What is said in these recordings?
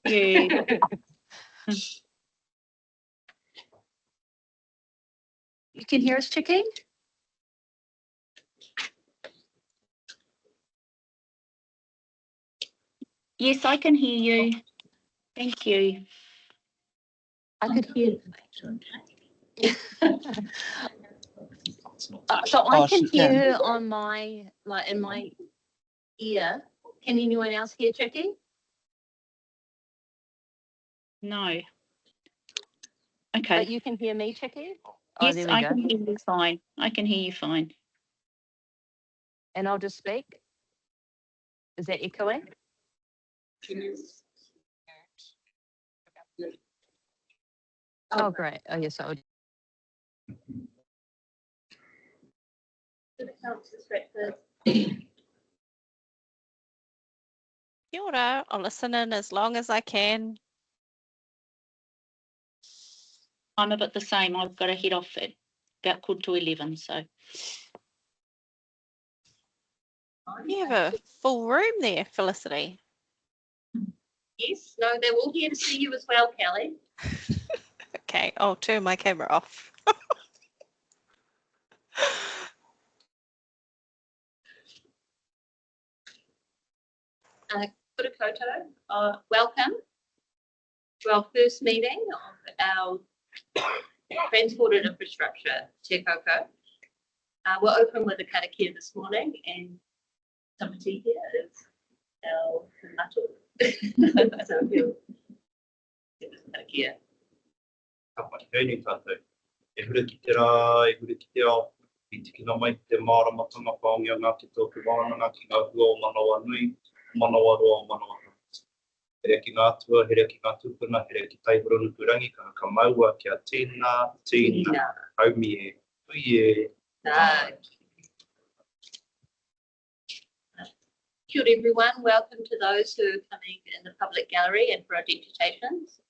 You. You can hear us, Chicky? Yes, I can hear you. Thank you. I could hear. So I can hear on my, like in my ear. Can anyone else hear Chicky? No. Okay. But you can hear me, Chicky? Yes, there we I go. can hear you fine. I can hear you fine. And I'll just speak. Is that echoing? Oh, great. Oh, yes, I would. Kia ora, I'll listen in as long as I can. I'm a bit the same. I've got to head off at about 10:45, so. You have a full room there, Felicity. Yes, no, they're all here to see you as well, Kelly. Okay, I'll turn my camera off. Kura koutou, welcome to our first meeting of our transport and infrastructure, Te Koukou. We're open with a karakia this morning, and somebody here is our matu. So he'll give us a karakia. Hei tātou. E hura ki te rā, e hura ki te ao. I tiki na mai te māramatanga paongia ngā ki tōku wānanga ki ngā hua o manawa nui, manawa roa o manawa tātou. Here ki ngā atua, here ki ngā tūpuna, here ki taihoro nukurangi, ka maua kia tīna, haumi e, hui e. Kia ora everyone, welcome to those who are coming in the public gallery and for our deputations.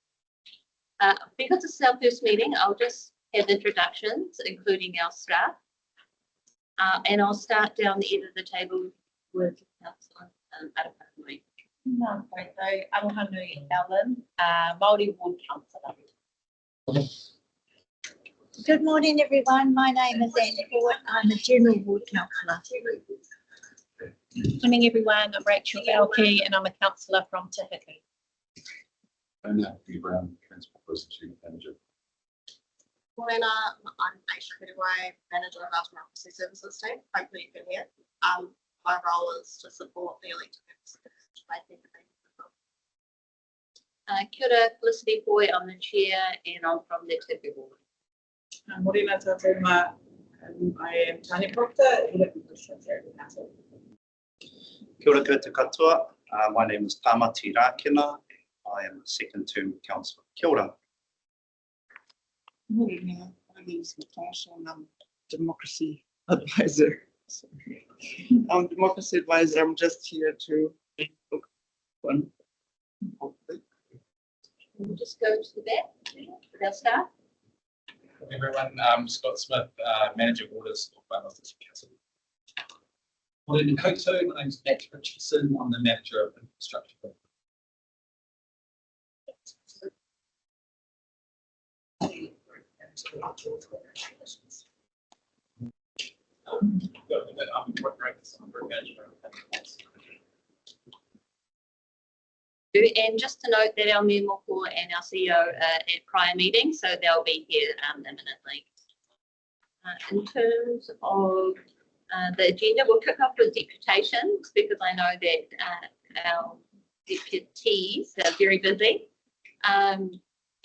Because this is our first meeting, I'll just have introductions, including our staff. And I'll start down the end of the table with Councillor Arapanui. Nā koutou, aroha nui Ellen, Māori Ward Councillor. Good morning, everyone. My name is Anne Ford. I'm a General Ward Councillor. Good morning, everyone. I'm Rachel Balke and I'm a councillor from Te Hiki. I'm Anthony Brown, Transport Business Manager. Morena, I'm Aisha Kudaway, Manager of our Democracy Services team. Hopefully you can hear. My role is to support the elected officers. Kia ora, Felicity Boy, I'm the chair and I'm from the Te Hiki Board. Morena tātou mā, I am Tanya Proctor, elected official here at the council. Kia ora koutou katoa. My name is Tamati Rakena. I am a second term councillor. Kia ora. Morena, my name is Natasha and I'm Democracy Advisor. I'm Democracy Advisor. I'm just here to look fun. We'll just go to the back with our staff. Everyone, Scott Smith, Manager of Orders of Wellness Council. Morning koutou, my name is Matt Richardson. I'm the Manager of Infrastructure. And just to note that our Mayor Moko and our CEO are at prior meetings, so they'll be here imminently. In terms of the agenda, we'll kick off with deputations because I know that our deputies are very busy.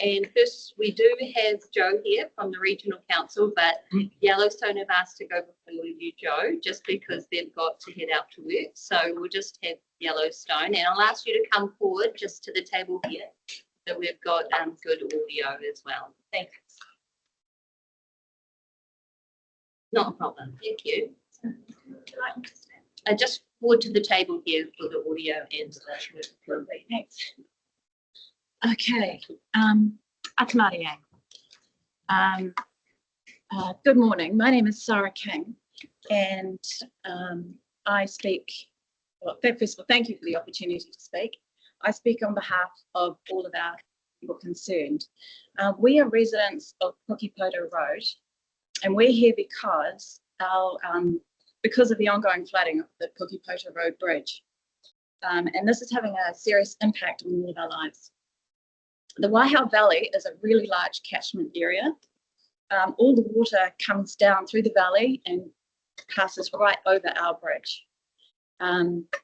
And first, we do have Joe here from the Regional Council, but Yellowstone have asked to go before you, Joe, just because they've got to head out to work. So we'll just have Yellowstone, and I'll ask you to come forward just to the table here, so we've got good audio as well. Thanks. Not a problem. Thank you. Just forward to the table here for the audio and the Thanks. Okay, Akamari Yang. Good morning. My name is Sarah King, and I speak. Well, first of all, thank you for the opportunity to speak. I speak on behalf of all of our people concerned. We are residents of Pukepoto Road, and we're here because because of the ongoing flooding of the Pukepoto Road Bridge. And this is having a serious impact on many of our lives. The Waihau Valley is a really large catchment area. All the water comes down through the valley and passes right over our bridge.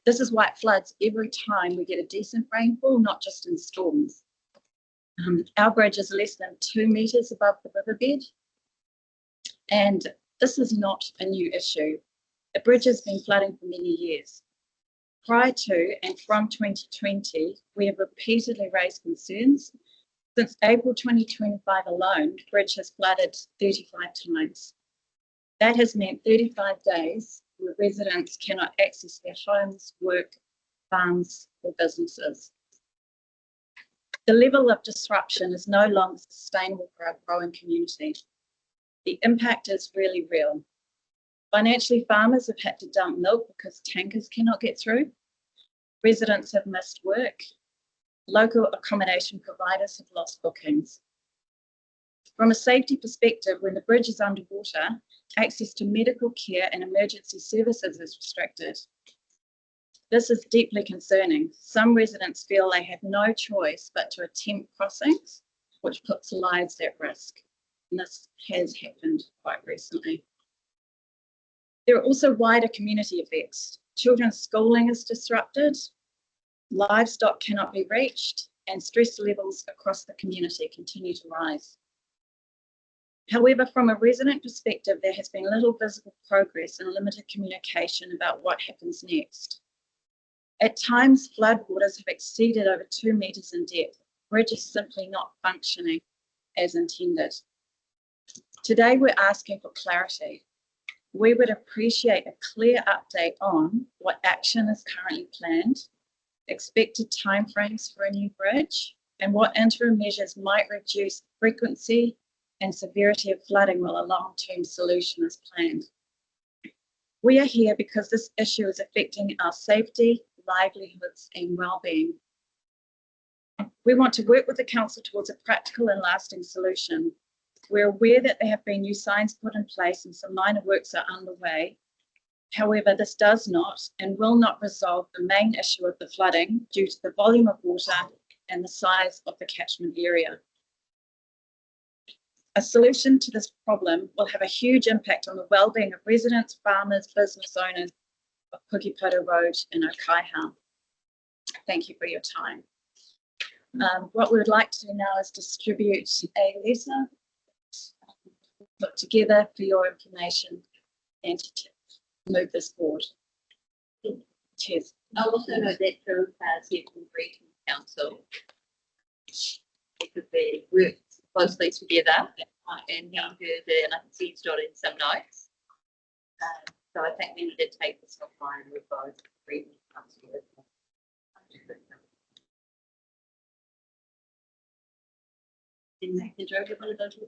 This is why it floods every time we get a decent rainfall, not just in storms. Our bridge is less than 2 meters above the riverbed, and this is not a new issue. The bridge has been flooding for many years. Prior to and from 2020, we have repeatedly raised concerns. Since April 2025 alone, the bridge has flooded 35 times. That has meant 35 days where residents cannot access their homes, work, farms, or businesses. The level of disruption is no longer sustainable for our growing community. The impact is really real. Financially, farmers have had to dump milk because tankers cannot get through. Residents have missed work. Local accommodation providers have lost bookings. From a safety perspective, when the bridge is underwater, access to medical care and emergency services is restricted. This is deeply concerning. Some residents feel they have no choice but to attempt crossings, which puts lives at risk. And this has happened quite recently. There are also wider community effects. Children's schooling is disrupted, livestock cannot be reached, and stress levels across the community continue to rise. However, from a resident perspective, there has been little visible progress and limited communication about what happens next. At times, floodwaters have exceeded over 2 meters in depth. The bridge is simply not functioning as intended. Today, we're asking for clarity. We would appreciate a clear update on what action is currently planned, expected timeframes for a new bridge, and what interim measures might reduce frequency and severity of flooding while a long-term solution is planned. We are here because this issue is affecting our safety, livelihoods, and well-being. We want to work with the council towards a practical and lasting solution. We're aware that there have been new signs put in place and some minor works are underway. However, this does not and will not resolve the main issue of the flooding due to the volume of water and the size of the catchment area. A solution to this problem will have a huge impact on the well-being of residents, farmers, business owners of Pukepoto Road and Okaiha. Thank you for your time. What we would like to do now is distribute a letter put together for your information and to move this forward. Cheers. I also know that Phil has here from Regional Council. Because they work closely together and he heard it, and I can see he's jotted some notes. So I think we need to take this offline with both Regional Council. Can Joe get one of those?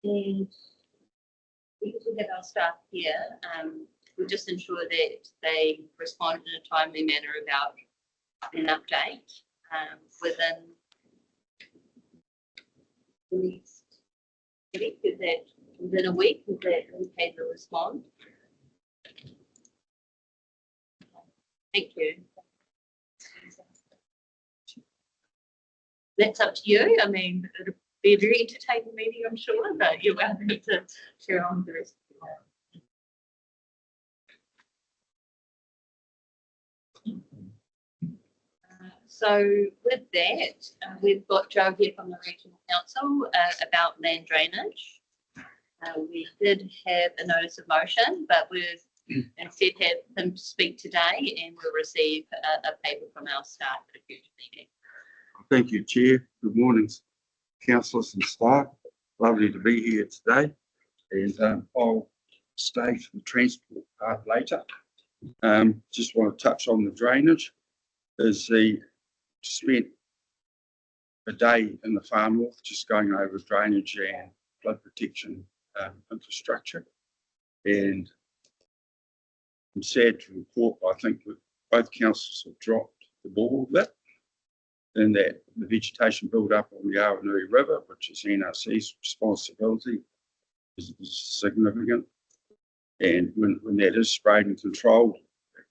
And because we have our staff here, we'll just ensure that they respond in a timely manner about an update within the next week. Is that within a week? Is that okay to respond? Thank you. That's up to you. I mean, it'll be a very entertaining meeting, I'm sure, but you're welcome to share on the rest of So with that, we've got Joe here from the Regional Council about land drainage. We did have a notice of motion, but we've instead have him speak today, and we'll receive a paper from our staff at a future meeting. Thank you, Chair. Good morning, councillors and staff. Lovely to be here today. And I'll stay for the transport part later. Just want to touch on the drainage. Is the spent a day in the far north just going over drainage and flood protection infrastructure, and I'm sad to report, I think that both councils have dropped the ball a bit, in that the vegetation build up on the Awanui River, which is NRC's responsibility, is significant. And when that is sprayed and controlled,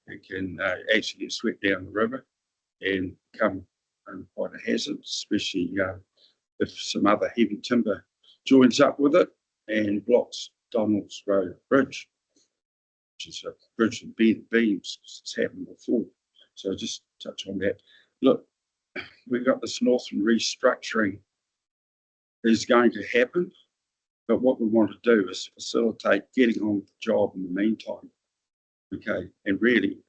it can actually get swept down the river and become quite a hazard, especially if some other heavy timber joins up with it and blocks Donald's Road Bridge, which is a bridge with beams. It's happened before. So just touch on that. Look, we've got this northern restructuring is going to happen, but what we want to do is facilitate getting on with the job in the meantime. Okay, and really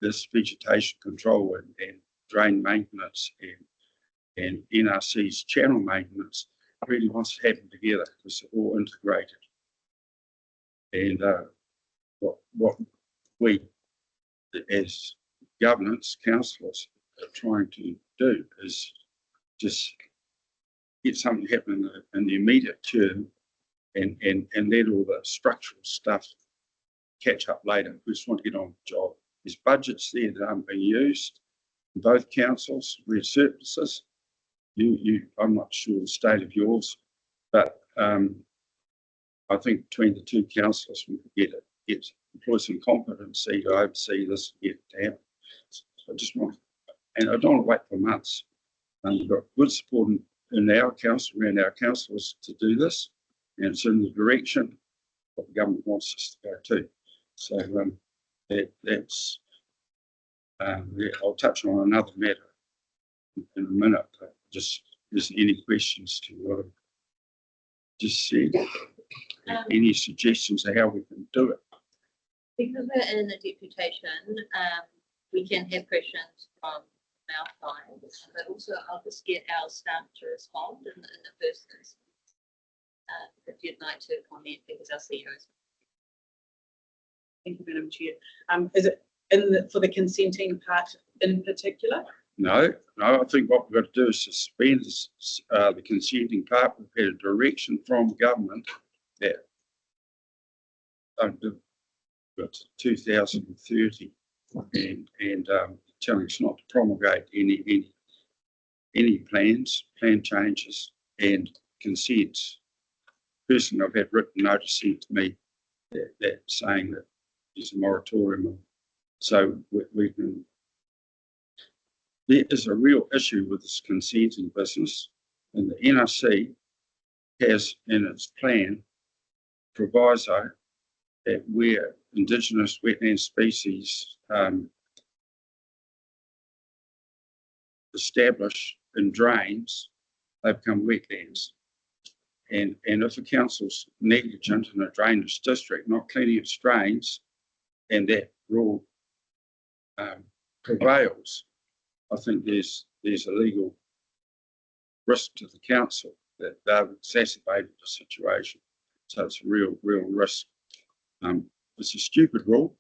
this vegetation control and drain maintenance and NRC's channel maintenance really wants to happen together because they're all integrated. And what we as governance councillors are trying to do is just get something happening in the immediate term and let all the structural stuff catch up later. We just want to get on with the job. There's budgets there that aren't being used in both councils. We have surpluses. I'm not sure the state of yours, but I think between the two councils we could employ some competency to oversee this and get it to happen. So I just want, and I don't want to wait for months. We've got good support in our council, around our councillors to do this, and it's in the direction what the government wants us to go to. So that's I'll touch on another matter in a minute. But just is there any questions to what I've just said? Any suggestions of how we can do it? Because we're in a deputation, we can have questions from our clients, but also I'll just get our staff to respond in the first instance. If you'd like to comment, because our CEO is. Thank you, Madam Chair. Is it for the consenting part in particular? No, I think what we've got to do is suspend the consenting part. We've had a direction from government that got to 2030 and telling us not to promulgate any plan changes and consents. Personally, I've had written notice sent to me that saying that there's a moratorium. So we can. There is a real issue with this consenting business, and the NRC has in its plan proviso that where Indigenous wetland species established in drains, they become wetlands. And if a council's negligent in a drainage district, not cleaning its drains, and that rule prevails, I think there's a legal risk to the council that they've exacerbated the situation. So it's a real risk. It's a stupid rule,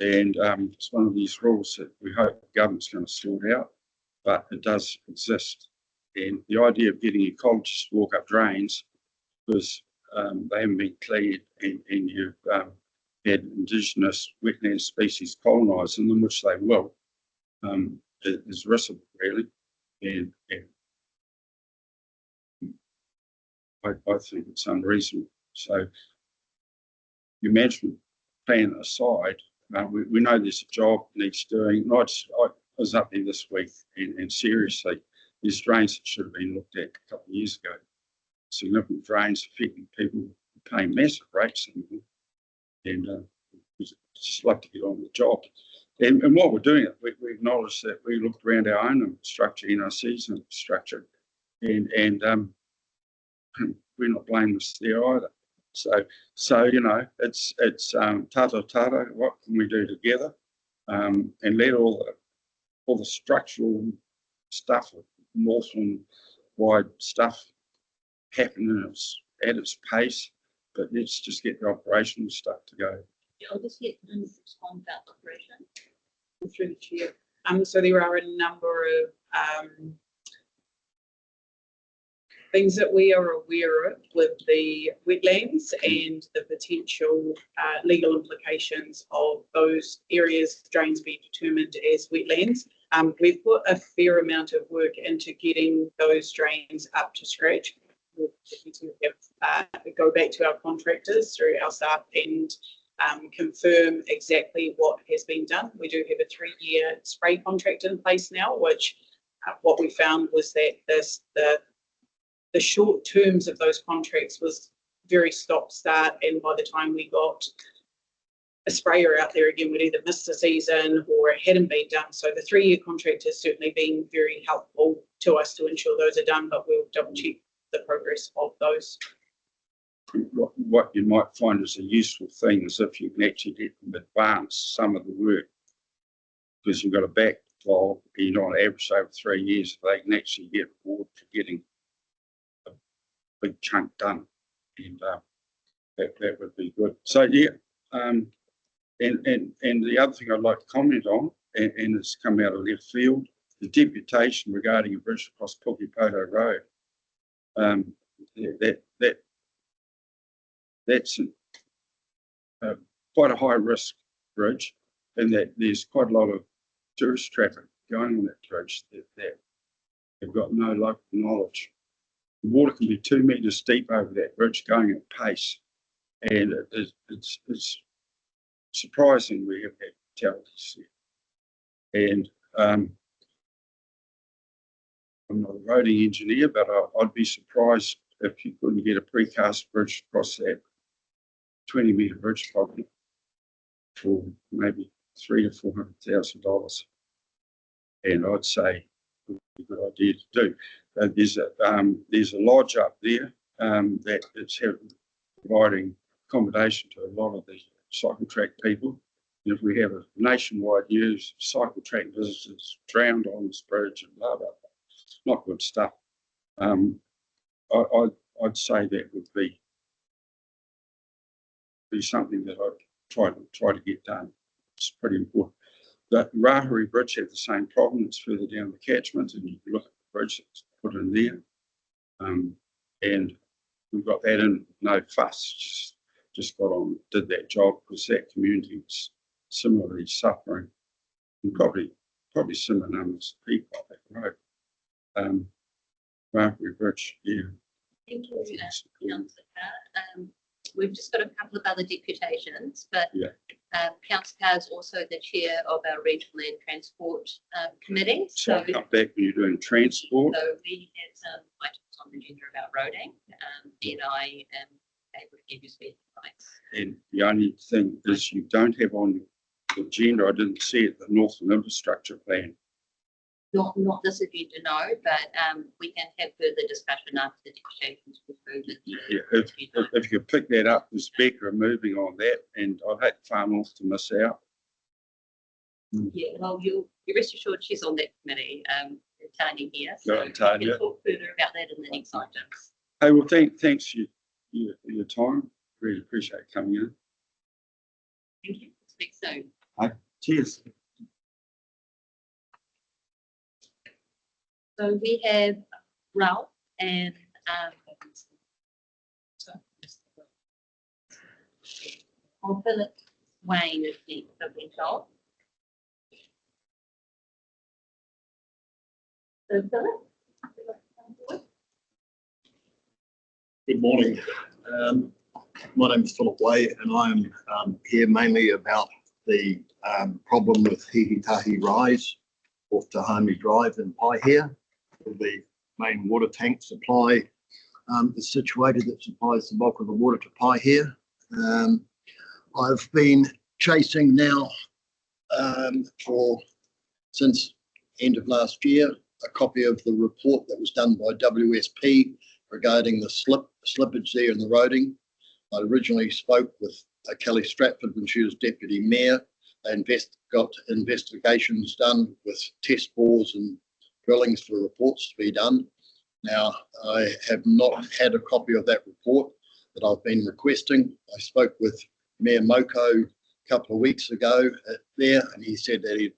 and it's one of these rules that we hope the government's going to sort out, but it does exist. And the idea of getting ecologists to walk up drains because they haven't been cleared and you've had Indigenous wetland species colonised in them, which they will, is risible, really. And I think it's unreasonable. So your management plan aside, we know there's a job needs doing. I was up there this week and seriously, there's drains that should have been looked at a couple of years ago. Significant drains affecting people paying massive rates, and we'd just like to get on with the job. And what we're doing, we acknowledge that we looked around our own infrastructure, NRC's infrastructure, and we're not blameless there either. So you know, it's tata. What can we do together, and let all the structural stuff, Northland-wide stuff, happen at its pace. But let's just get the operational stuff to go I'll just get them to respond about the operation. Through the chair. So there are a number of things that we are aware of with the wetlands and the potential legal implications of those areas drains being determined as wetlands. We've put a fair amount of work into getting those drains up to scratch. We'll have go back to our contractors through our staff and confirm exactly what has been done. We do have a 3-year spray contract in place now, which what we found was that the short terms of those contracts was very stop-start, and by the time we got a sprayer out there again, we'd either missed the season or it hadn't been done. So the 3-year contract has certainly been very helpful to us to ensure those are done, but we'll double check the progress of those. What you might find is a useful thing is if you can actually get them advance some of the work, because you've got a backlog, you know, on average over 3 years, they can actually get reward for getting a big chunk done, and that would be good. So yeah, and the other thing I'd like to comment on, and it's come out of left field, the deputation regarding a bridge across Pukepoto Road. That's quite a high risk bridge, and that there's quite a lot of tourist traffic going on that bridge that have got no local knowledge. The water can be 2 metres deep over that bridge going at pace, and it's surprising we have had fatalities there. And I'm not a roading engineer, but I'd be surprised if you couldn't get a precast bridge across that 20-metre bridge probably for maybe $300,000 to $400,000. And I'd say it would be a good idea to do. There's a lodge up there that is providing accommodation to a lot of the cycle track people. And if we have a nationwide news, cycle track visitors drowned on this bridge and blah, blah, blah. Not good stuff. I'd say that would be something that I'd try to get done. It's pretty important. The Rahuri Bridge had the same problem. It's further down the catchment, and you can look at the bridge that's put in there. And we've got that in no fuss. Just got on, did that job, because that community was similarly suffering, and probably similar numbers of people on that road. Rahuri Bridge, yeah. Thank you, Councillor Carr. We've just got a couple of other deputations, but Councillor Carr is also the chair of our Regional Land Transport Committee. So I'll come back when you're doing transport. So we had some items on the agenda about roading, and I am able to give you specific advice. And the only thing is you don't have on the agenda, I didn't see it, the Northern Infrastructure Plan. Not this agenda, no, but we can have further discussion after the deputations concluded. If you could pick that up, there's Becca moving on that, and I'd hate Far North to miss out. Yeah, well, you rest assured she's on that committee, Tanya here, so Go on, Tanya. we can talk further about that in the next items. Hey, well, thanks for your time. Really appreciate coming in. Thank you. Speak soon. Cheers. So we have Ralph and Philip Wayne is next, I've been told. So Philip? Good morning. My name is Philip Way, and I'm here mainly about the problem with Hihitahi Rise off Tahami Drive in Paihia. The main water tank supply is situated that supplies the bulk of the water to Paihia. I've been chasing now since end of last year a copy of the report that was done by WSP regarding the slippage there in the roading. I originally spoke with Kelly Stratford when she was Deputy Mayor. They got investigations done with test bores and drillings for reports to be done. Now, I have not had a copy of that report that I've been requesting. I spoke with Mayor Moko couple of weeks ago there, and he said that he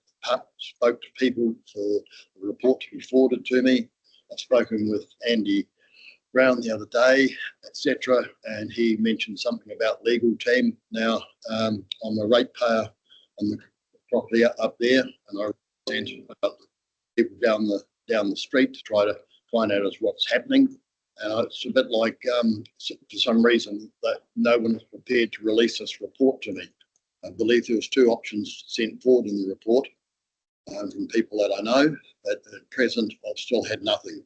spoke to people for the report to be forwarded to me. I've spoken with Andy Brown the other day, etc., and he mentioned something about legal team. Now, I'm a ratepayer on the property up there, and I represent about the people down the street to try to find out what's happening. And it's a bit like, for some reason, that no one is prepared to release this report to me. I believe there was 2 options sent forward in the report from people that I know, but at present I've still had nothing.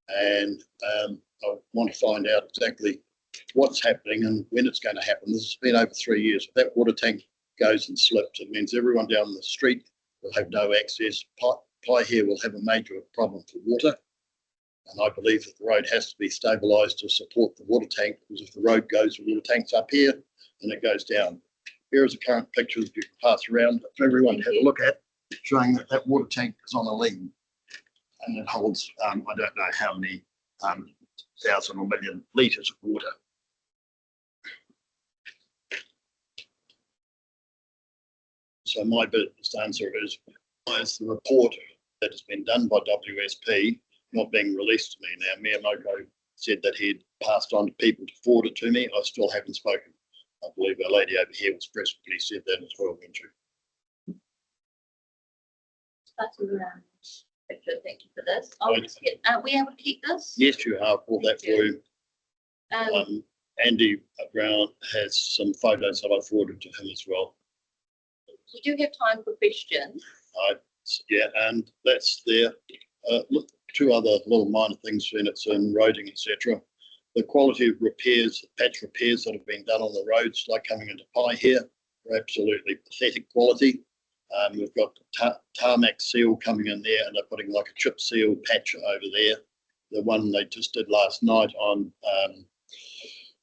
And I want to find out exactly what's happening and when it's going to happen. This has been over 3 years. If that water tank goes and slips, it means everyone down the street will have no access. Pai here will have a major problem for water. And I believe that the road has to be stabilised to support the water tank, because if the road goes, the water tank's up here and it goes down. Here is a current picture that you can pass around for everyone to have a look at, showing that that water tank is on a lean. And it holds, I don't know how many 1,000 or million litres of water. So my best answer is the report that has been done by WSP not being released to me. Now, Miyamoko said that he'd passed on to people to forward it to me. I still haven't spoken. I believe a lady over here was present when he said that as well, weren't you? Thank you for this. Are we able to keep this? Yes, you are. Brought that for you. Um, Andy Brown has some photos that I forwarded to him as well. we do have time for questions. Yeah, and that's there. Look, 2 other little minor things in it's in roading, etc. The quality of repairs, patch repairs that have been done on the roads, like coming into Pai here, are absolutely pathetic quality. We've got tarmac seal coming in there, and they're putting like a chip seal patch over there. The one they just did last night on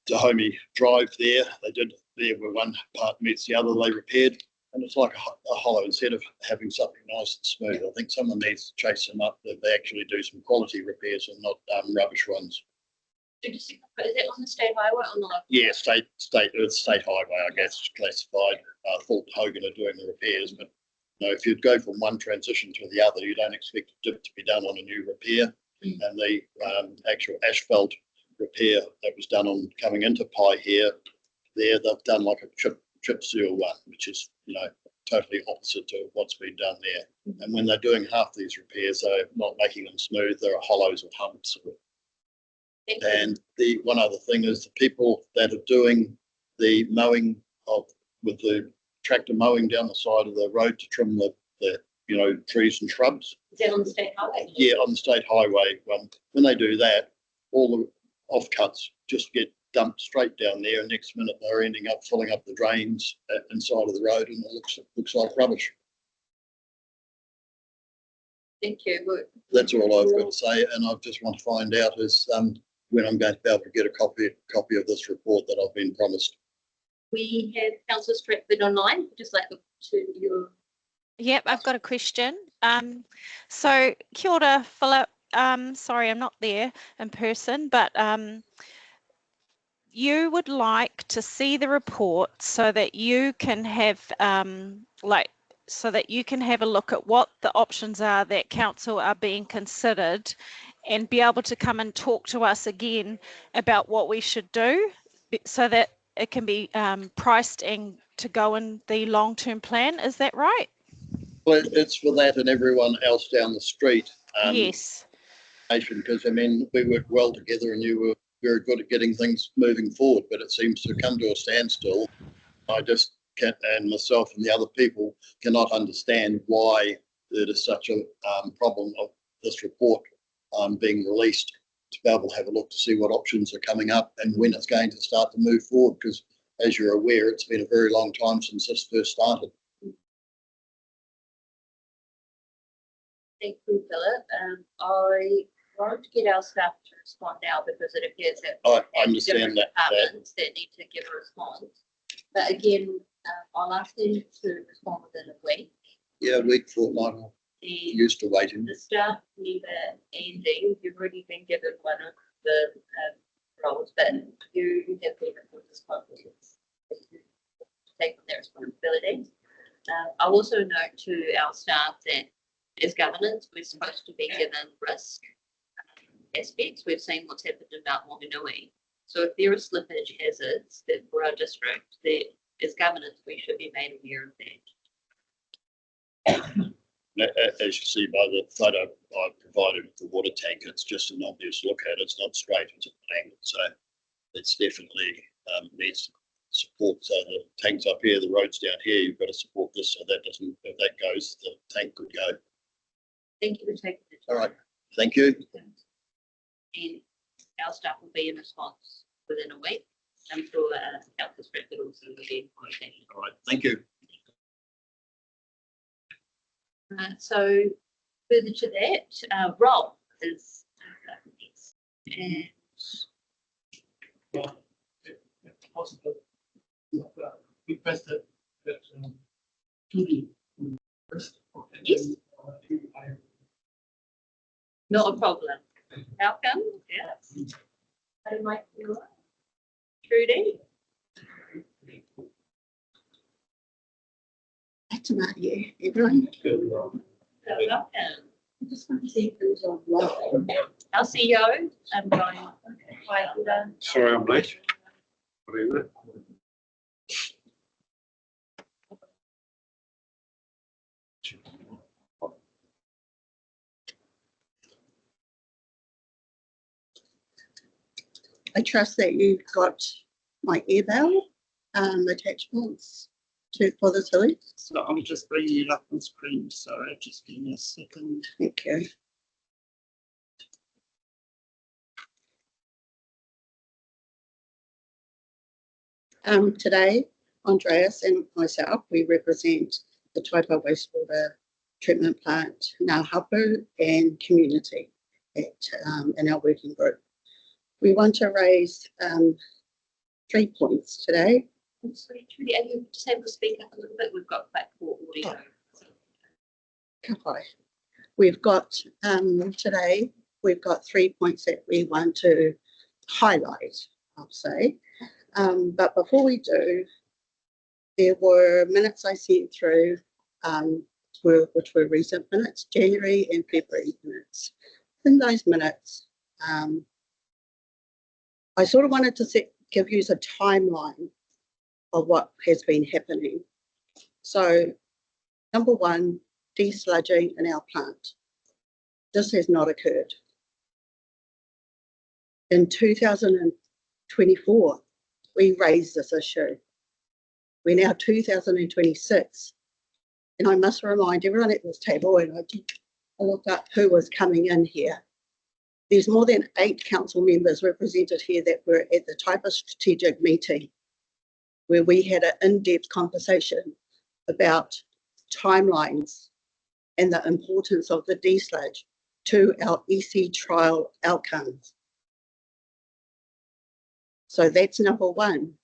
Dahomey Drive there, they did there where one part meets the other, they repaired, and it's like a hollow instead of having something nice and smooth. I think someone needs to chase them up that they actually do some quality repairs and not rubbish ones. Is it on the state highway or not? Yeah, state highway, I guess, classified. Thought Hogan are doing the repairs, but you know, if you'd go from one transition to the other, you don't expect it to be done on a new repair. And the actual asphalt repair that was done on coming into Pai here, there they've done like a chip seal one, which is, you know, totally opposite to what's been done there. And when they're doing half these repairs, they're not making them smooth. There are hollows or humps. And the one other thing is the people that are doing the mowing with the tractor mowing down the side of the road to trim the trees and shrubs. Is that on the state highway? Yeah, on the state highway. When they do that, all the offcuts just get dumped straight down there, and next minute they're ending up filling up the drains inside of the road, and it looks like rubbish. Thank you. That's all I've got to say, and I just want to find out is when I'm going to be able to get a copy of this report that I've been promised. We have Councillor Stratford online, just like to your. Yep, I've got a question. So kia ora, Philip. Sorry, I'm not there in person, but you would like to see the report so that you can have so that you can have a look at what the options are that council are being considered, and be able to come and talk to us again about what we should do so that it can be priced and to go in the long-term plan. Is that right? Well, it's for that and everyone else down the street. Yes. Because I mean, we worked well together, and you were very good at getting things moving forward, but it seems to come to a standstill. I just can't, and myself and the other people cannot understand why there is such a problem of this report being released, to be able to have a look to see what options are coming up and when it's going to start to move forward, because as you're aware, it's been a very long time since this first started. Thank you, Philip. I won't get our staff to respond now because it appears that I understand that. Departments that need to give a response. But again, I'll ask them to respond within a week. Yeah, a week, fortnight. Used to waiting. The staff member, Andy, you've already been given one of the roles, but you have been with this conference. take on that responsibility. I'll also note to our staff that as governance, we're supposed to be given risk aspects. We've seen what's happened in Mount Maunganui. So if there are slippage hazards that for our district, that as governance, we should be made aware of that. As you see by the photo I provided of the water tank, it's just an obvious look at it. It's not straight, it's an angle. So it's definitely needs support. So the tank's up here, the road's down here. You've got to support this so that doesn't, if that goes, the tank could go. Thank you for taking the time. All right, thank you. And our staff will be in response within a week. I'm sure Health District will also be working. All right, thank you. So further to that, Rob is next. And If possible, request that Judy first. Yes. Not a problem. Welcome. Yes. I might feel like Trudy. That's about you, everyone. Welcome. I just want to see who's online. Our CEO, Brian. Sorry, I'm late. What is it? I trust that you've got my email attachments for the tilly. So I'm just bringing it up on screen. Sorry, just give me a second. Thank you. Today, Andreas and myself, we represent the Taipa Wastewater Treatment Plant, Ngā Hapu and community in our working group. We want to raise 3 points today. Sorry, Trudy, are you just able to speak up a little bit? We've got quite poor audio. Ka pai. We've got today, we've got 3 points that we want to highlight, I'll say. But before we do, there were minutes I sent through, which were recent minutes, January and February minutes. In those minutes, I sort of wanted to give you a timeline of what has been happening. So, number one, desludging in our plant. This has not occurred. In 2024, we raised this issue. We're now 2026. And I must remind everyone at this table, and I looked up who was coming in here. There's more than 8 council members represented here that were at the Taipa strategic meeting where we had an in-depth conversation about timelines and the importance of the desludge to our EC trial outcomes. So that's number one.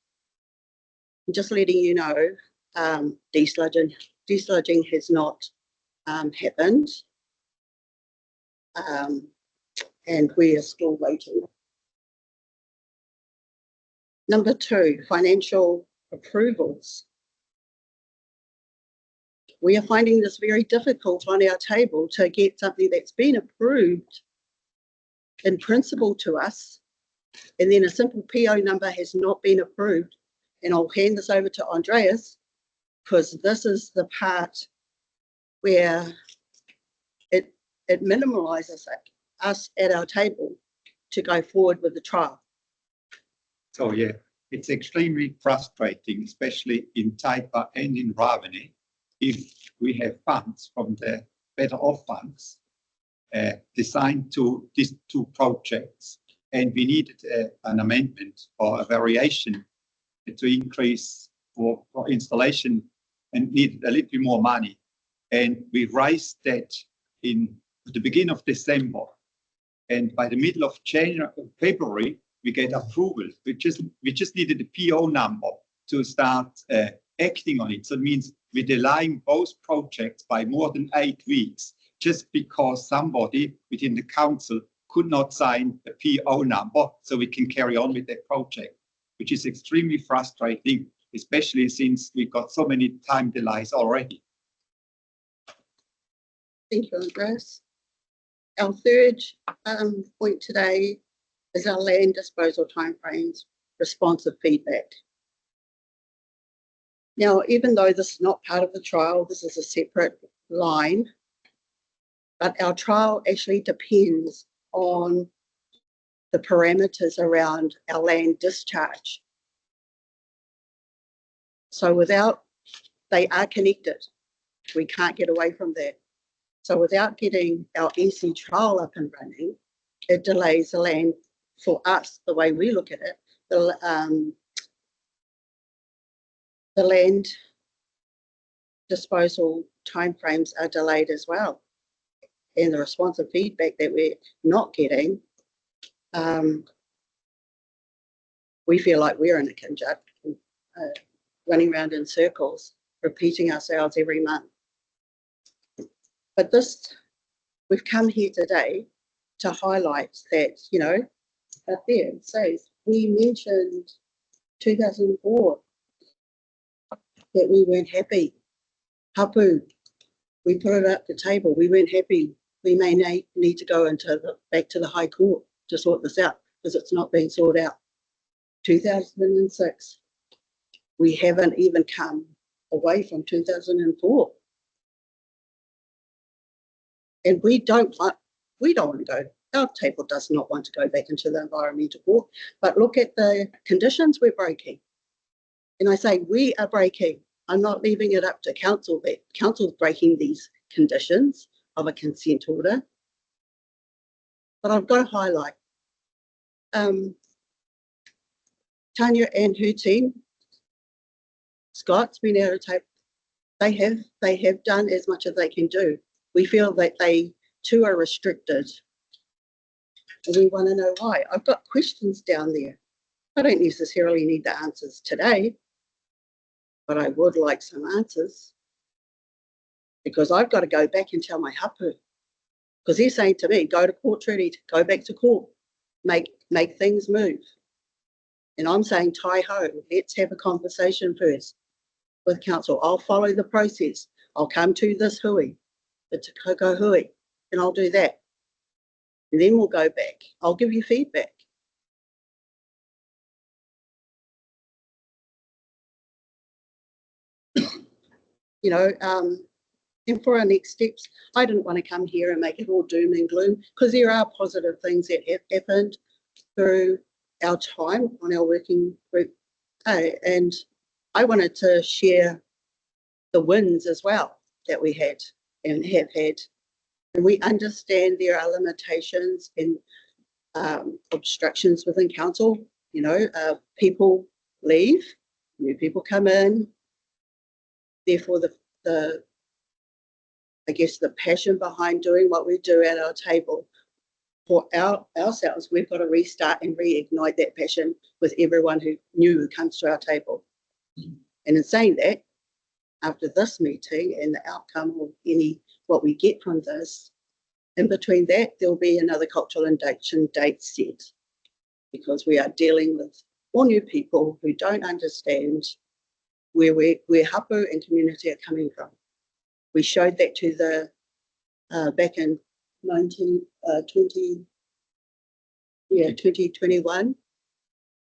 I'm just letting you know, desludging has not happened. And we are still waiting. Number 2, financial approvals. We are finding this very difficult on our table to get something that's been approved in principle to us, and then a simple PO number has not been approved. And I'll hand this over to Andreas, because this is the part where it minimalizes us at our table to go forward with the trial. So yeah, it's extremely frustrating, especially in Taipa and in Ravene, if we have funds from the Better Off funds designed to these 2 projects, and we needed an amendment or a variation to increase for installation and needed a little bit more money. And we raised that in the beginning of December. And by the middle of February, we get approval. We just needed a PO number to start acting on it. So it means we're delaying both projects by more than 8 weeks, just because somebody within the council could not sign the PO number so we can carry on with that project, which is extremely frustrating especially since we've got so many time delays already. Thank you, Andreas. Our third point today is our land disposal timeframes, responsive feedback. Now, even though this is not part of the trial, this is a separate line, but our trial actually depends on the parameters around our land discharge. So they are connected. We can't get away from that. So without getting our EC trial up and running, it delays the land for us, the way we look at it. The land disposal timeframes are delayed as well. And the responsive feedback that we're not getting, we feel like we're in a conjunction, running around in circles, repeating ourselves every month. But we've come here today to highlight that, you know, up there it says, we mentioned 2004, that we weren't happy. Hapu, we put it up the table, we weren't happy. We may need to go back to the High Court to sort this out because it's not being sorted out. 2006, we haven't even come away from 2004. And we don't want to go, our table does not want to go back into the environmental court, but look at the conditions we're breaking. And I say we are breaking. I'm not leaving it up to council, that council's breaking these conditions of a consent order. But I've got to highlight Tanya and her team, Scott's been able to take, they have done as much as they can do. We feel that they too are restricted. And we want to know why. I've got questions down there. I don't necessarily need the answers today, but I would like some answers because I've got to go back and tell my hapu, because they're saying to me, go to court, Trudy, go back to court, make things move. And I'm saying, tai ho, let's have a conversation first with council. I'll follow the process. I'll come to this hui, the Te Koukou hui, and I'll do that. And then we'll go back. I'll give you feedback. You know, and for our next steps, I didn't want to come here and make it all doom and gloom because there are positive things that have happened through our time on our working group. And I wanted to share the wins as well that we had and have had. And we understand there are limitations and obstructions within council. You know, people leave, new people come in. Therefore, I guess the passion behind doing what we do at our table for ourselves, we've got to restart and reignite that passion with everyone who comes to our table. And in saying that, after this meeting and the outcome of what we get from this, in between that, there'll be another cultural induction date set because we are dealing with all new people who don't understand where hapu and community are coming from. We showed that to the back in 2021.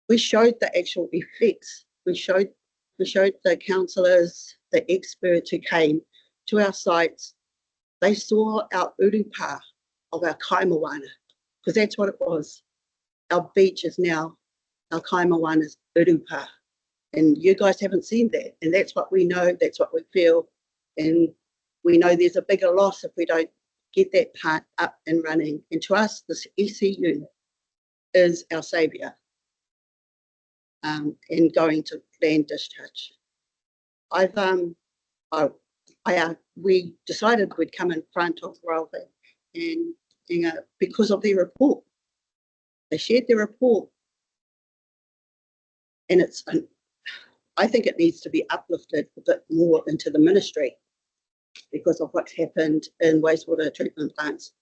We showed the actual effects. We showed the councillors, the experts who came to our sites. They saw our urupa of our kaimawana, because that's what it was. Our beach is now our kaimawana's urupa. And you guys haven't seen that. And that's what we know, that's what we feel. And we know there's a bigger loss if we don't get that part up and running. And to us, this ECU is our saviour in going to land discharge. We decided we'd come in front of Ralph and because of their report. They shared their report. And I think it needs to be uplifted a bit more into the ministry because of what's happened in wastewater treatment plants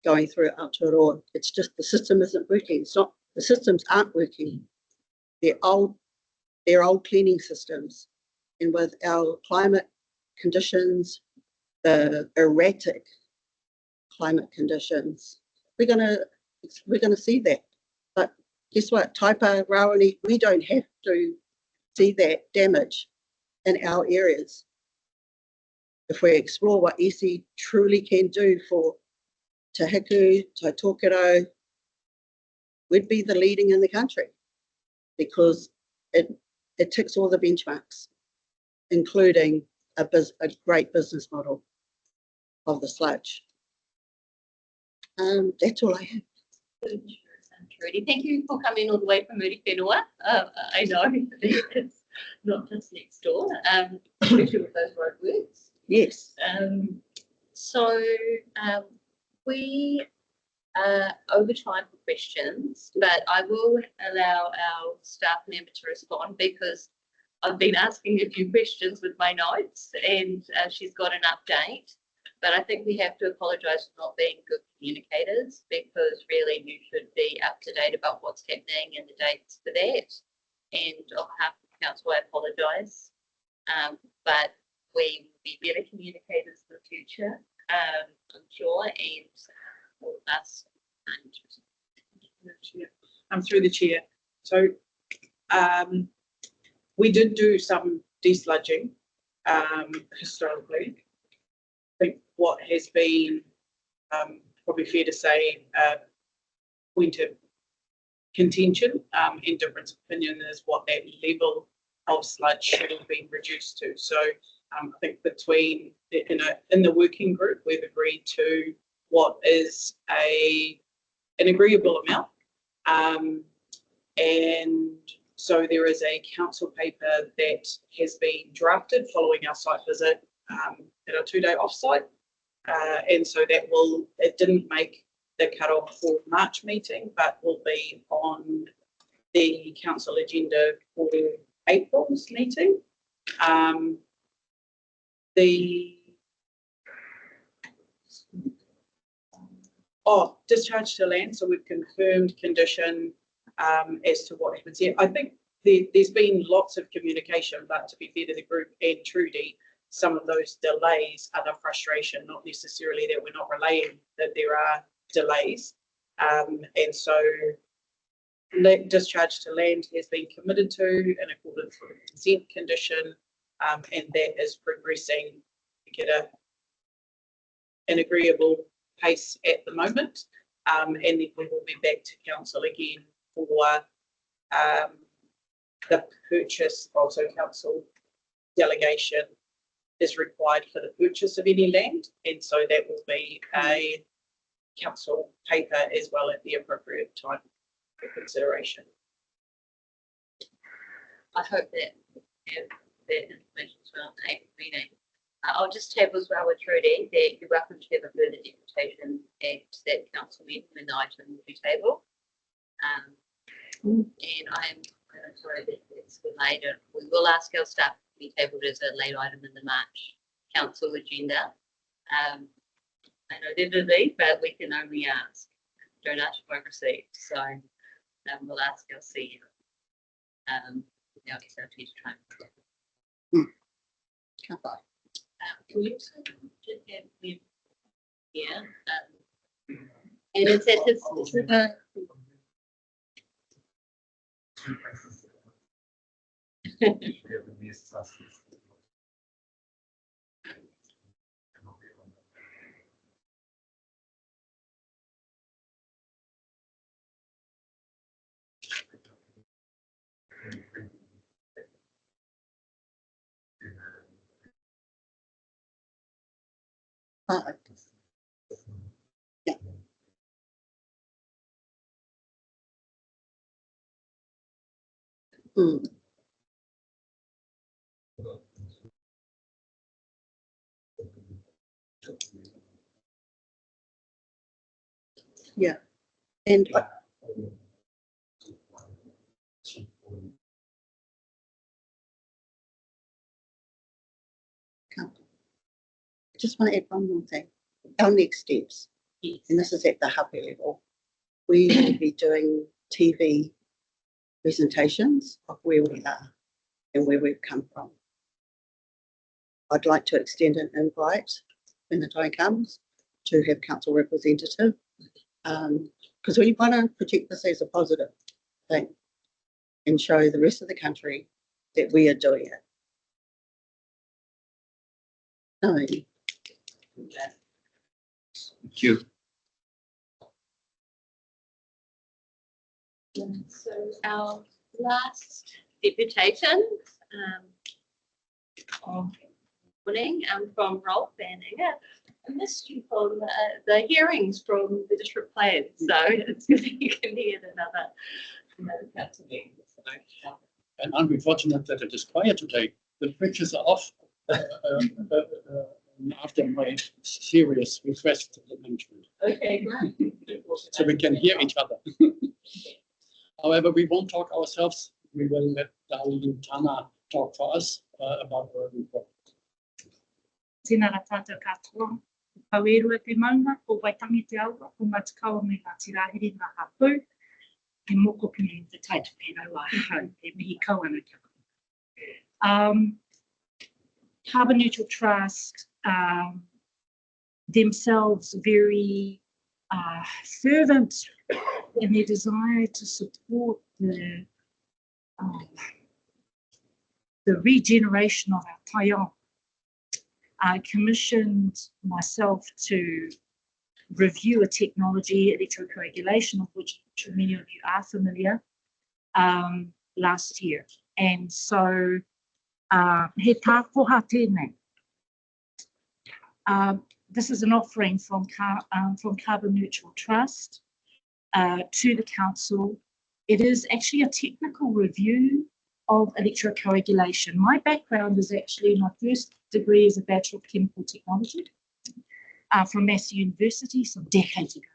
going through Aotearoa. It's just the system isn't working. The systems aren't working. They're old their old cleaning systems. And with our climate conditions, the erratic climate conditions, we're gonna see that. But guess what? Taipa, Raoni, we don't have to see that damage in our areas. If we explore what EC truly can do for Te Hiku, Tai Tōkero, we'd be the leading in the country because it ticks all the benchmarks, including a great business model of the sludge. That's all I have. Trudy, thank you for coming all the way from Muri Whenua. I know it's not just next door, especially with those roadworks. Yes. We over time for questions, but I will allow our staff member to respond because I've been asking a few questions with my notes and she's got an update. But I think we have to apologise for not being good communicators because really you should be up to date about what's happening and the dates for that. And on behalf of the council, I apologise. But we will be better communicators in the future, I'm sure, and all of us. I'm through the chair. So we did do some desludging historically. I think what has been probably fair to say point of contention and difference of opinion is what that level of sludge should have been reduced to. So I think between in the working group we've agreed to what is an agreeable amount, and so there is a council paper that has been drafted following our site visit at our 2-day offsite, and so it didn't make the cutoff for March meeting, but will be on the council agenda for April's meeting. Discharge to land. So we've confirmed condition as to what happens here. I think there's been lots of communication, but to be fair to the group and Trudy, some of those delays are the frustration, not necessarily that we're not relaying that there are delays. And so discharge to land has been committed to in accordance with the consent condition, and that is progressing to get an agreeable pace at the moment. And then we will be back to council again for the purchase. Also, council delegation is required for the purchase of any land, and so that will be a council paper as well at the appropriate time for consideration. I hope that that information as well at the April meeting. I'll just table as well with Trudy that you're welcome to have a further deputation at that council meeting when the item will be tabled. And I'm sorry that it's delayed. We will ask our staff to be tabled as a late item in the March council agenda. I know they're busy, but we can only ask. Don't ask for receipt. So we'll ask our CEO, our SRT to try and can we also just have him here? And it's at his Yeah. Yeah, and I just want to add one more thing. Our next steps, and this is at the hapu level, we will be doing TV presentations of where we are and where we've come from. I'd like to extend an invite when the time comes to have council representative, because we want to project this as a positive thing and show the rest of the country that we are doing it. No. Thank you. So our last deputation of morning from Rolf Van Inger. I missed you from the hearings from the district plan, so it's good that you can hear another council meeting. And I'm fortunate that it is quiet today. The bridges are off after my serious request to the management. Okay, great. So we can hear each other. However, we won't talk ourselves. We will let Darlene Tana talk for us about her report. Tēnā rā tātou katoa. Pauerua te maunga, ko waitangi te aura, ko matakawa me ngā tirahiri ngā hapū, he moko puni te taita whenau a hau, he mihi kauana kia koukou. Carbon Neutral Trust, themselves very fervent in their desire to support the regeneration of our taiao. I commissioned myself to review a technology, electrocoagulation, of which many of you are familiar, last year. And so, he tākoha tēnei. This is an offering from Carbon Neutral Trust to the council. It is actually a technical review of electrocoagulation. My background is actually, my first degree is a Bachelor of Chemical Technology from Massey University, some decades ago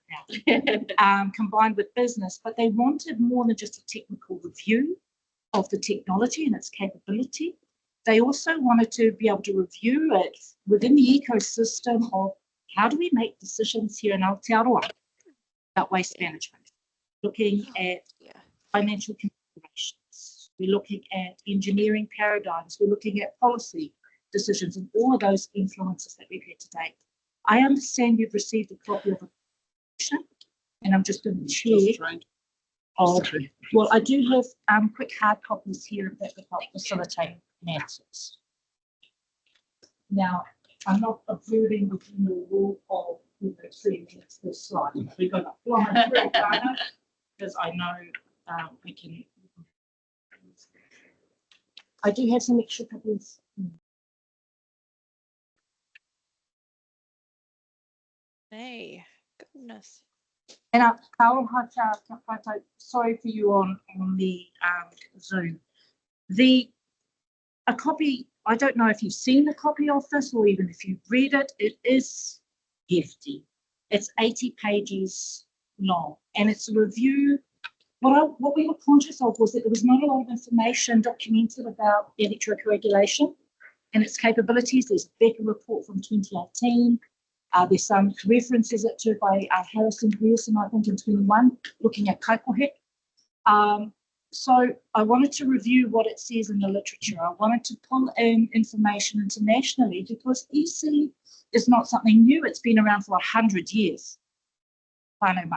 now, combined with business, but they wanted more than just a technical review of the technology and its capability. They also wanted to be able to review it within the ecosystem of how do we make decisions here in Aotearoa about waste management, looking at financial considerations, we're looking at engineering paradigms, we're looking at policy decisions and all of those influences that we've had to date. I understand you've received a copy of a and I'm just going to share. Well, I do have quick hard copies here that would help facilitate answers. Now, I'm not observing within the rule of 3 minutes this slide. We're going to fly through because I know we can. I do have some extra copies. Hey, goodness. And sorry for you on the Zoom. A copy, I don't know if you've seen the copy of this or even if you've read it, it is hefty. It's 80 pages long and it's a review. What we were conscious of was that there was not a lot of information documented about electrocoagulation and its capabilities. There's a Becker report from 2018. There's some references to by Harrison Grierson, I think, in 21, looking at kaikohe. So I wanted to review what it says in the literature. I wanted to pull in information internationally because EC is not something new. It's been around for 100 years.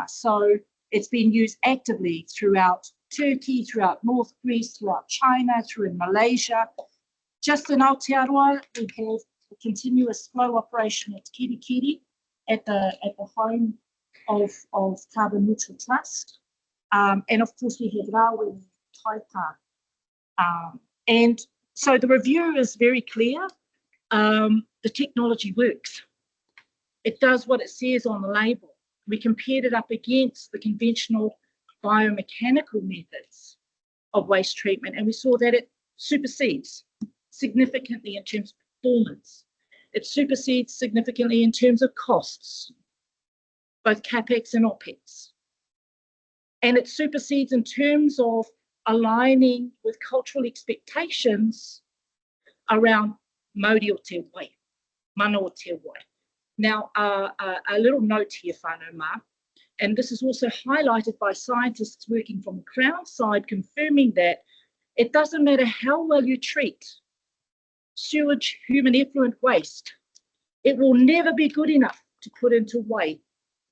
So it's been used actively throughout Turkey, throughout North Greece, throughout China, through in Malaysia. Just in Aotearoa, we have a continuous flow operation at Kirikiri at the home of Carbon Neutral Trust. And of course, we have Rawe and Taipa. And so the review is very clear. The technology works. It does what it says on the label. We compared it up against the conventional biomechanical methods of waste treatment, and we saw that it supersedes significantly in terms of performance. It supersedes significantly in terms of costs, both CapEx and OpEx. And it supersedes in terms of aligning with cultural expectations around mauri o te wai, mana o te wai. Now, a little note here, whānau mā, and this is also highlighted by scientists working from the Crown side, confirming that It doesn't matter how well you treat sewage, human effluent waste, it will never be good enough to put into wai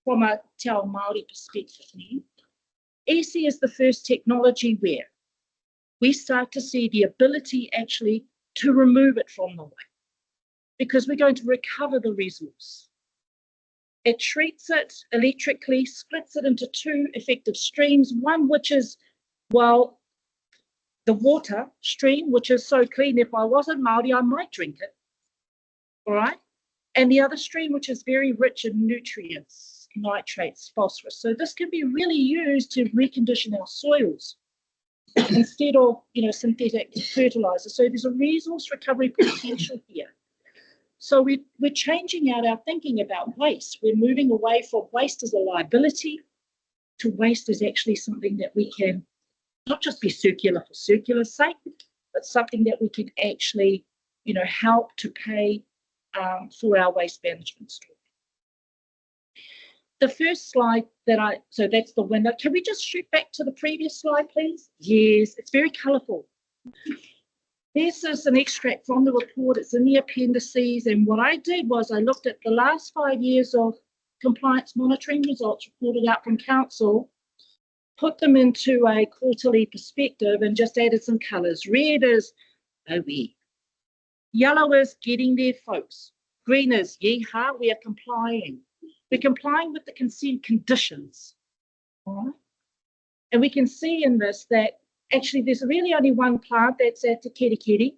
from a Te Ao Māori perspective. EC is the first technology where we start to see the ability actually to remove it from the wai, because we're going to recover the resource. It treats it electrically, splits it into two effective streams, one which is, well, the water stream, which is so clean, if I wasn't Māori, I might drink it, all right? And the other stream, which is very rich in nutrients, nitrates, phosphorus. So this can be really used to recondition our soils instead of, synthetic fertilizer. So there's a resource recovery potential here. So we're changing out our thinking about waste. We're moving away from waste as a liability to waste as actually something that we can not just be circular for circular's sake, but something that we can actually, help to pay for our waste management story. The first slide so that's the window. Can we just shoot back to the previous slide, please? Yes, it's very colourful. This is an extract from the report. It's in the appendices. And what I did was I looked at the last 5 years of compliance monitoring results reported out from council, put them into a quarterly perspective and just added some colours. Red is we. Yellow is getting there, folks. Green is yeehaw, we are complying. We're complying with the consent conditions. All right. And we can see in this that actually there's really only one plant, that's at Te Kerikeri,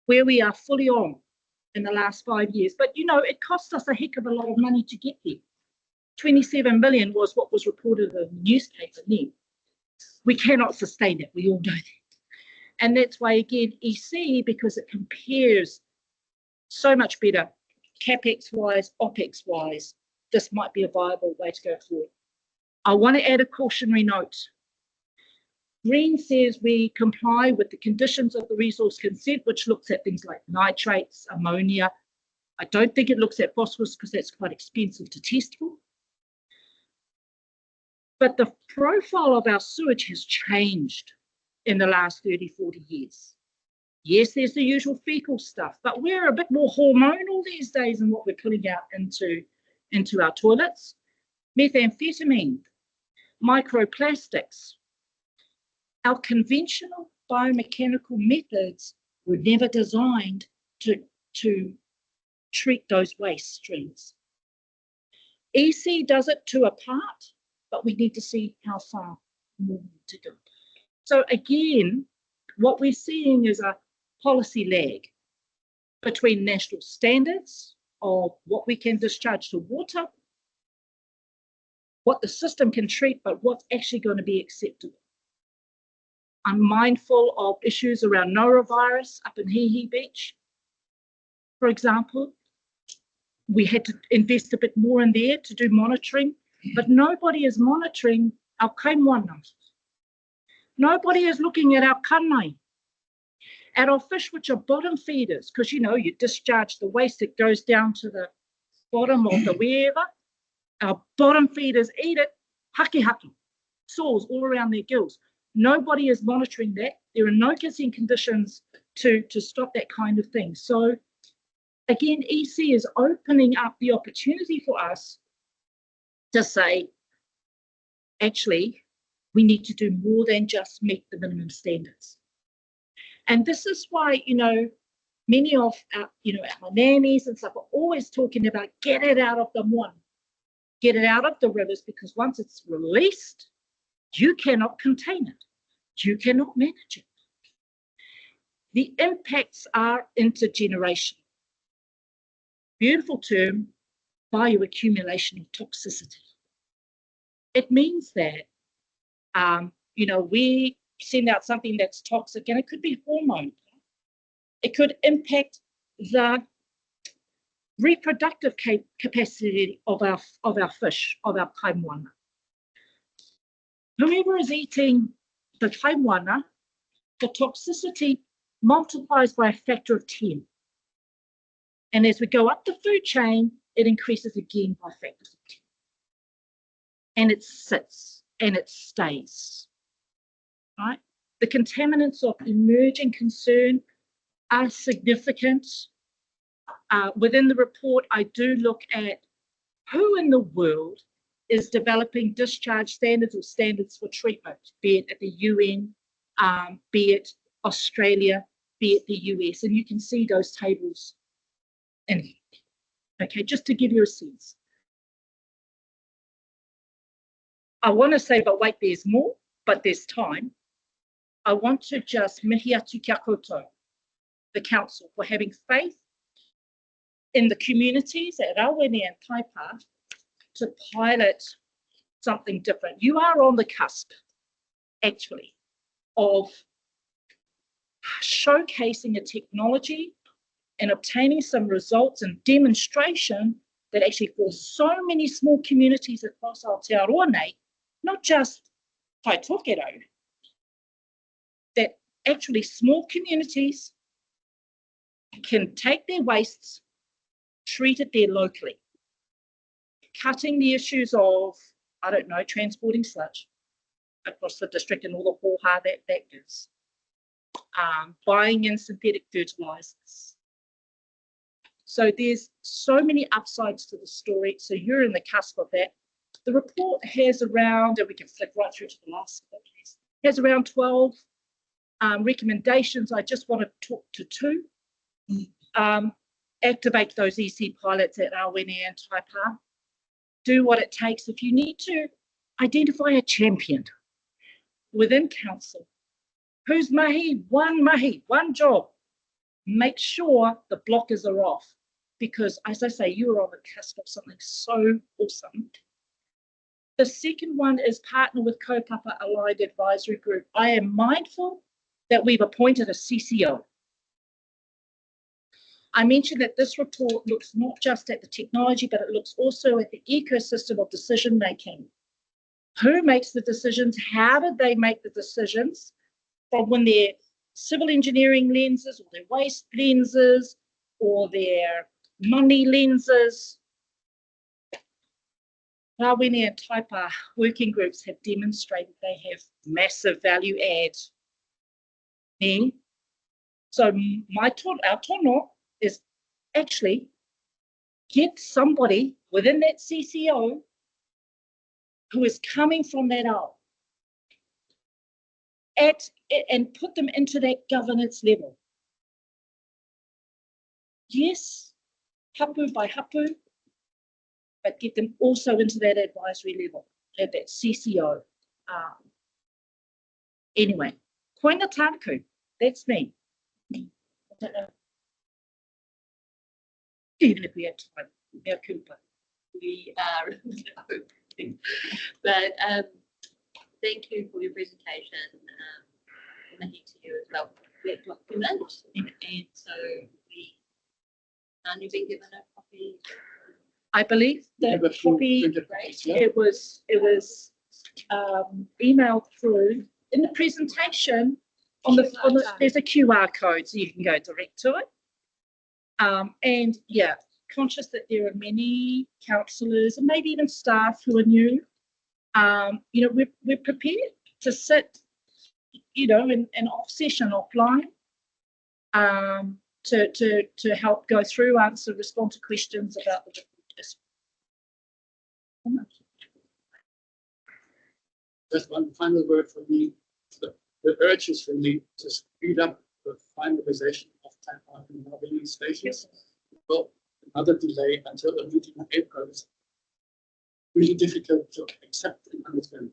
where we are fully on in the last 5 years. But it cost us a heck of a lot of money to get there. 27 million was what was reported in the newspaper then. We cannot sustain it, we all know that. And that's why, again, EC, because it compares so much better, CapEx-wise, OpEx-wise, this might be a viable way to go forward. I want to add a cautionary note. Green says we comply with the conditions of the resource consent, which looks at things like nitrates, ammonia. I don't think it looks at phosphorus because that's quite expensive to test for. But the profile of our sewage has changed in the last 30, 40 years. Yes, there's the usual fecal stuff, but we're a bit more hormonal these days in what we're putting out into our toilets. Methamphetamine, microplastics. Our conventional biomechanical methods were never designed to treat those waste streams. EC does it to a part, but we need to see how far more to go. So again, what we're seeing is a policy lag between national standards of what we can discharge to water, what the system can treat, but what's actually going to be acceptable. I'm mindful of issues around norovirus up in Hihi Beach, for example. We had to invest a bit more in there to do monitoring, but nobody is monitoring our kaimwana. Nobody is looking at our kanai, at our fish, which are bottom feeders, because you discharge the waste that goes down to the bottom of the wherever. Our bottom feeders eat it, haki, sores all around their gills. Nobody is monitoring that. There are no consent conditions to stop that kind of thing. So again, EC is opening up the opportunity for us to say, actually, we need to do more than just meet the minimum standards. And this is why, many of our, our nannies and stuff are always talking about get it out of the one, get it out of the rivers, because once it's released, you cannot contain it. You cannot manage it. The impacts are intergenerational. Beautiful term, bioaccumulation of toxicity. It means that, we send out something that's toxic, and it could be hormone. It could impact the reproductive capacity of our fish, of our kaimwana. Whoever is eating the kaimwana, the toxicity multiplies by a factor of 10. And as we go up the food chain, it increases again by factors of 10. And it sits and it stays, right? The contaminants of emerging concern are significant. Within the report, I do look at who in the world is developing discharge standards or standards for treatment, be it at the UN, be it Australia, be it the US, and you can see those tables in here. Okay, just to give you a sense. I want to say, but wait, there's more, but there's time. I want to just mihi atu kia koutou, the council, for having faith in the communities at Rawene and Taipa to pilot something different. You are on the cusp, actually, of showcasing a technology and obtaining some results and demonstration that actually for so many small communities across Aotearoa nei, not just Taitokero, that actually small communities can take their wastes, treat it there locally, cutting the issues of, I don't know, transporting sludge across the district and all the hoha that gives, buying in synthetic fertilizers. So there's so many upsides to the story. So you're in the cusp of that. The report has around, and we can flick right through to the last bit, please, has around 12 recommendations. I just want to talk to two. Activate those EC pilots at Rawene and Taipa. Do what it takes. If you need to identify a champion within council, who's mahi, one job. Make sure the blockers are off, because as I say, you are on the cusp of something so awesome. The second one is partner with Kaupapa Allied Advisory Group. I am mindful that we've appointed a CCO. I mentioned that this report looks not just at the technology, but it looks also at the ecosystem of decision making. Who makes the decisions? How did they make the decisions? From when they're civil engineering lenses, or their waste lenses, or their money lenses. Rawene and Taipa working groups have demonstrated they have massive value add. So our tono is actually get somebody within that CCO who is coming from that out and put them into that governance level. Yes, hapu by hapu, but get them also into that advisory level, at that CCO. Anyway, koina tāku, that's me. I don't know. Even if we had time, mea culpa. We are hoping. But thank you for your presentation. Mihi to you as well. That document, and so you've been given a copy. I believe that copy, it was emailed through in the presentation. There's a QR code, so you can go direct to it. And yeah, conscious that there are many councillors and maybe even staff who are new. We're prepared to sit, in an off session offline, to help go through, answer, respond to questions about the different issues. Just one final word from me. The urge is really to speed up the finalization of Taipa and Rawene stations. Well, another delay until the meeting in April is really difficult to accept and understand.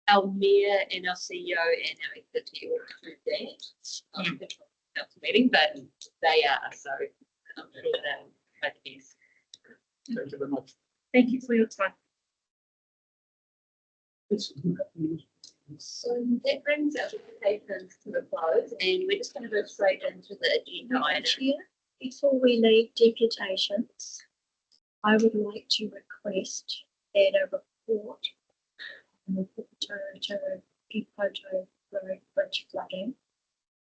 Our mayor and our CEO and our executive will do that. Council meeting, but they are, so I'm sure they'll make it. Thank you very much. Thank you for your time. So that brings our presentations to a close, and we're just going to go straight into the agenda item. Before we leave deputations, I would like to request that a report on the Puketo Pipoto Road Bridge flooding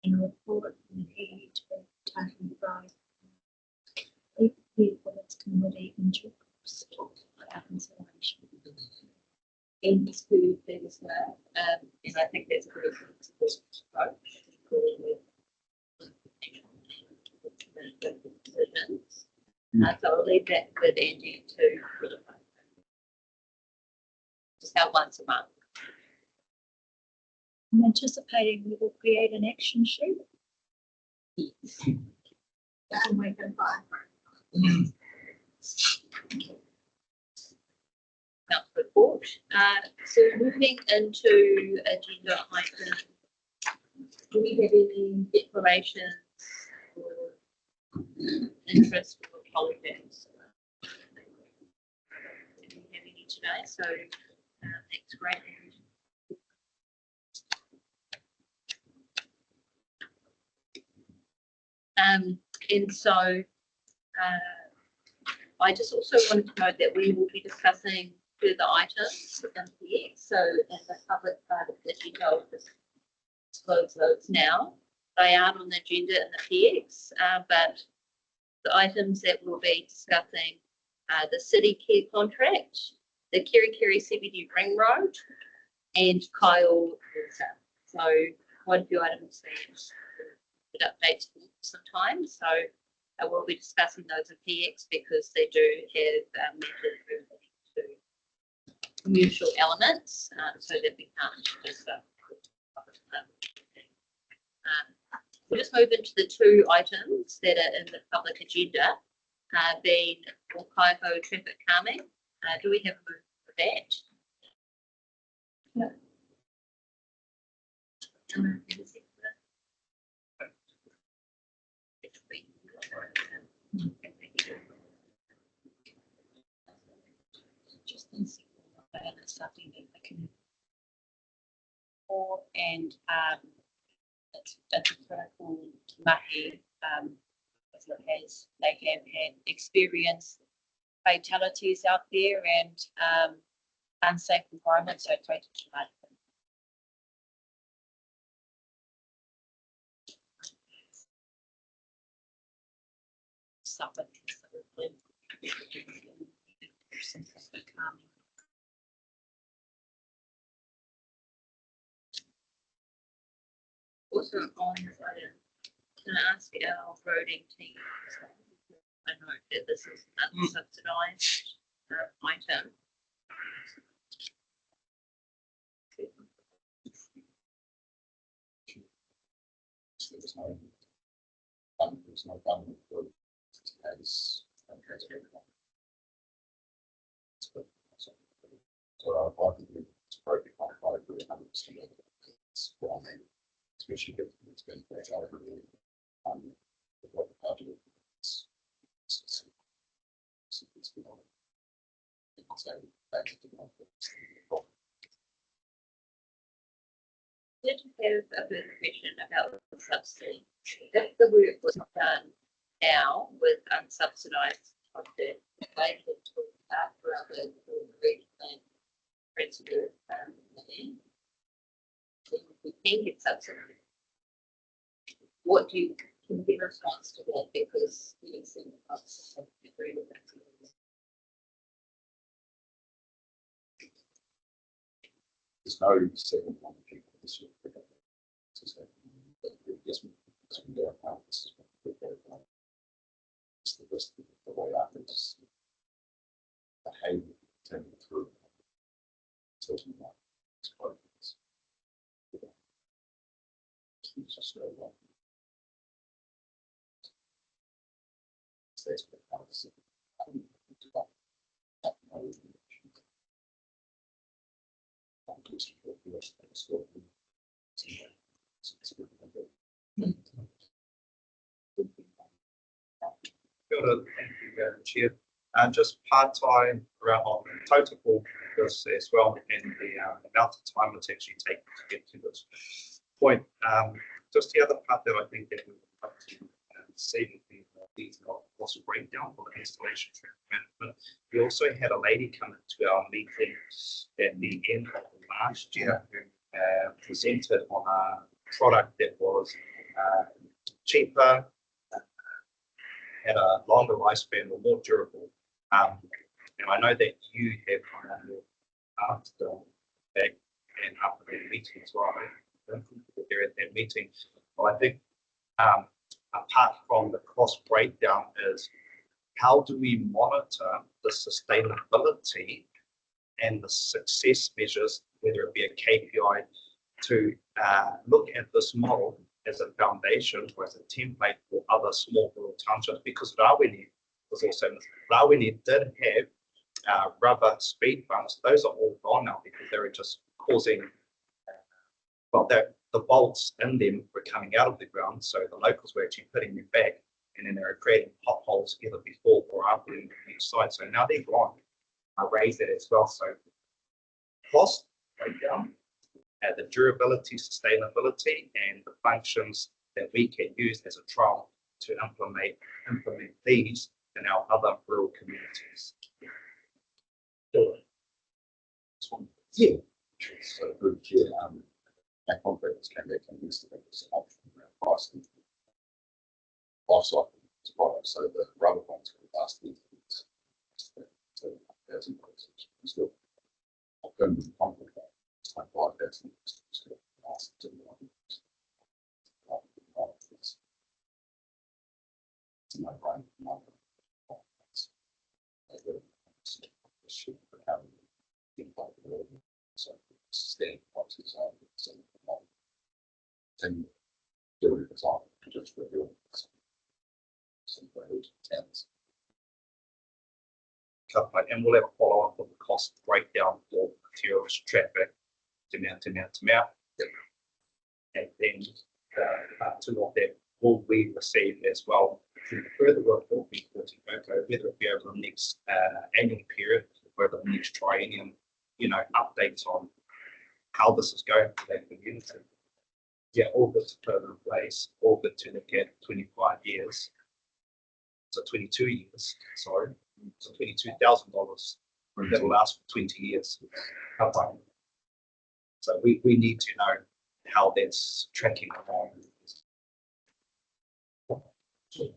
and a report on the heat of Tahi Road. For its committee into our consideration. And this food thing as well, and I think that's a good So I'll leave that with Andy to just have once a month. I'm anticipating we will create an action sheet. And we can find. Report. So moving into agenda item, do we have any declarations or interest or apologies? We don't have any today, so that's great. And so I just also wanted to note that we will be discussing further items in here. So in the public part of the agenda, I'll just disclose those now. They aren't on the agenda in the PX, but the items that we'll be discussing are the city care contract, the Kirikiri CBD ring road, and Kyle Water. So quite a few items that updates sometimes. So I will be discussing those in PX because they do have matters to commercial elements, so that we can't just we'll just move into the two items that are in the public agenda, being Wakaiho traffic calming. Do we have a move for that? No. Just something that I can for and it's a critical mahi because they have had experienced fatalities out there and unsafe environments, so threatened to life. Suffered considerably. Also on this item, can I ask our roading team? I know that this is an unsubsidized item. There's no government group as so I think it's probably quite agree 100%. It's well, I mean, especially if it's been over what the budget is. It's been on. So back to the Did have a further question about the subsidy. If the work was done now with unsubsidized content, they could talk about the regional principle money. We can get subsidy. What do you can be response to that? Because you can see the agree with that. There's no second one people this year. Yes, it's the rest of the way out. It's behavior turning through certain ones. It's just no one. Stays with the house. Thank you, Chair. And just part-time around total for this as well, and the amount of time it's actually taken to get to this point. Just the other part that I think that we would like to see the detail cost breakdown for the installation management. We also had a lady come into our meeting at the end of last year who presented on a product that was cheaper, had a longer lifespan or more durable. And I know that you have asked back and after that meeting as well. I don't think you were there at that meeting. Well, I think apart from the cost breakdown is how do we monitor the sustainability and the success measures, whether it be a KPI, to look at this model as a foundation or as a template for other small rural townships, because Rawene was also, Rawene did have rubber speed bumps. Those are all gone now because they were just causing, well, the bolts in them were coming out of the ground, so the locals were actually putting them back, and then they were creating potholes either before or after in each side. So now they're gone. I raised that as well. So cost breakdown, the durability, sustainability, and the functions that we can use as a trial to implement these in our other rural communities. Yeah. So good, yeah. Our contractors came back and listed it as an option around pricing. Life cycle product, so the rubber bonds could last the $1,000. Still, a permanent concrete it's like $5,000. Still last to it's a no-brainer. So standing prices are and doing it on just reviewing some towns. And we'll have a follow-up of the cost breakdown for materials, traffic, amount. And then to what that will we receive as well through further report reporting, whether it be over the next annual period or over the next triennium, updates on how this is going for that community. Yeah, all good to put in place, all good to look at 25 years. So 22 years, sorry. So $22,000 that'll last for 20 years. So we need to know how that's tracking along.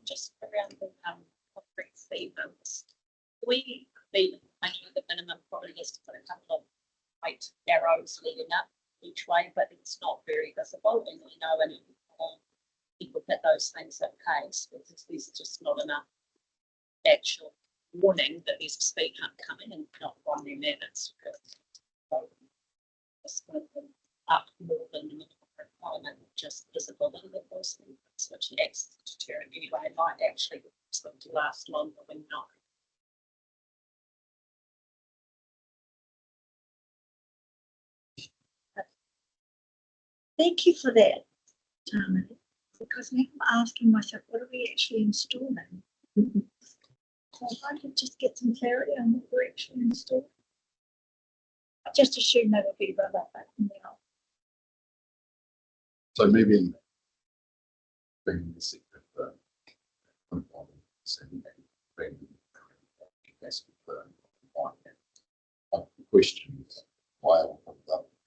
Just around the concrete speed bumps. We be making the minimum probably has to put a couple of white arrows leading up each way, but it's not very visible, and we know when people hit those things at pace because there's just not enough actual warning that there's a speed hump coming, and not one them there that's up more than the requirement, just visibility of those things, which acts as a deterrent anyway, might actually cause them to last longer when not. Thank you for that, Tana, because now I'm asking myself, what are we actually installing? So if I could just get some clarity on what we're actually installing. I just assume that would be rubber now. So maybe in bringing the secret and bringing investment the question is why I've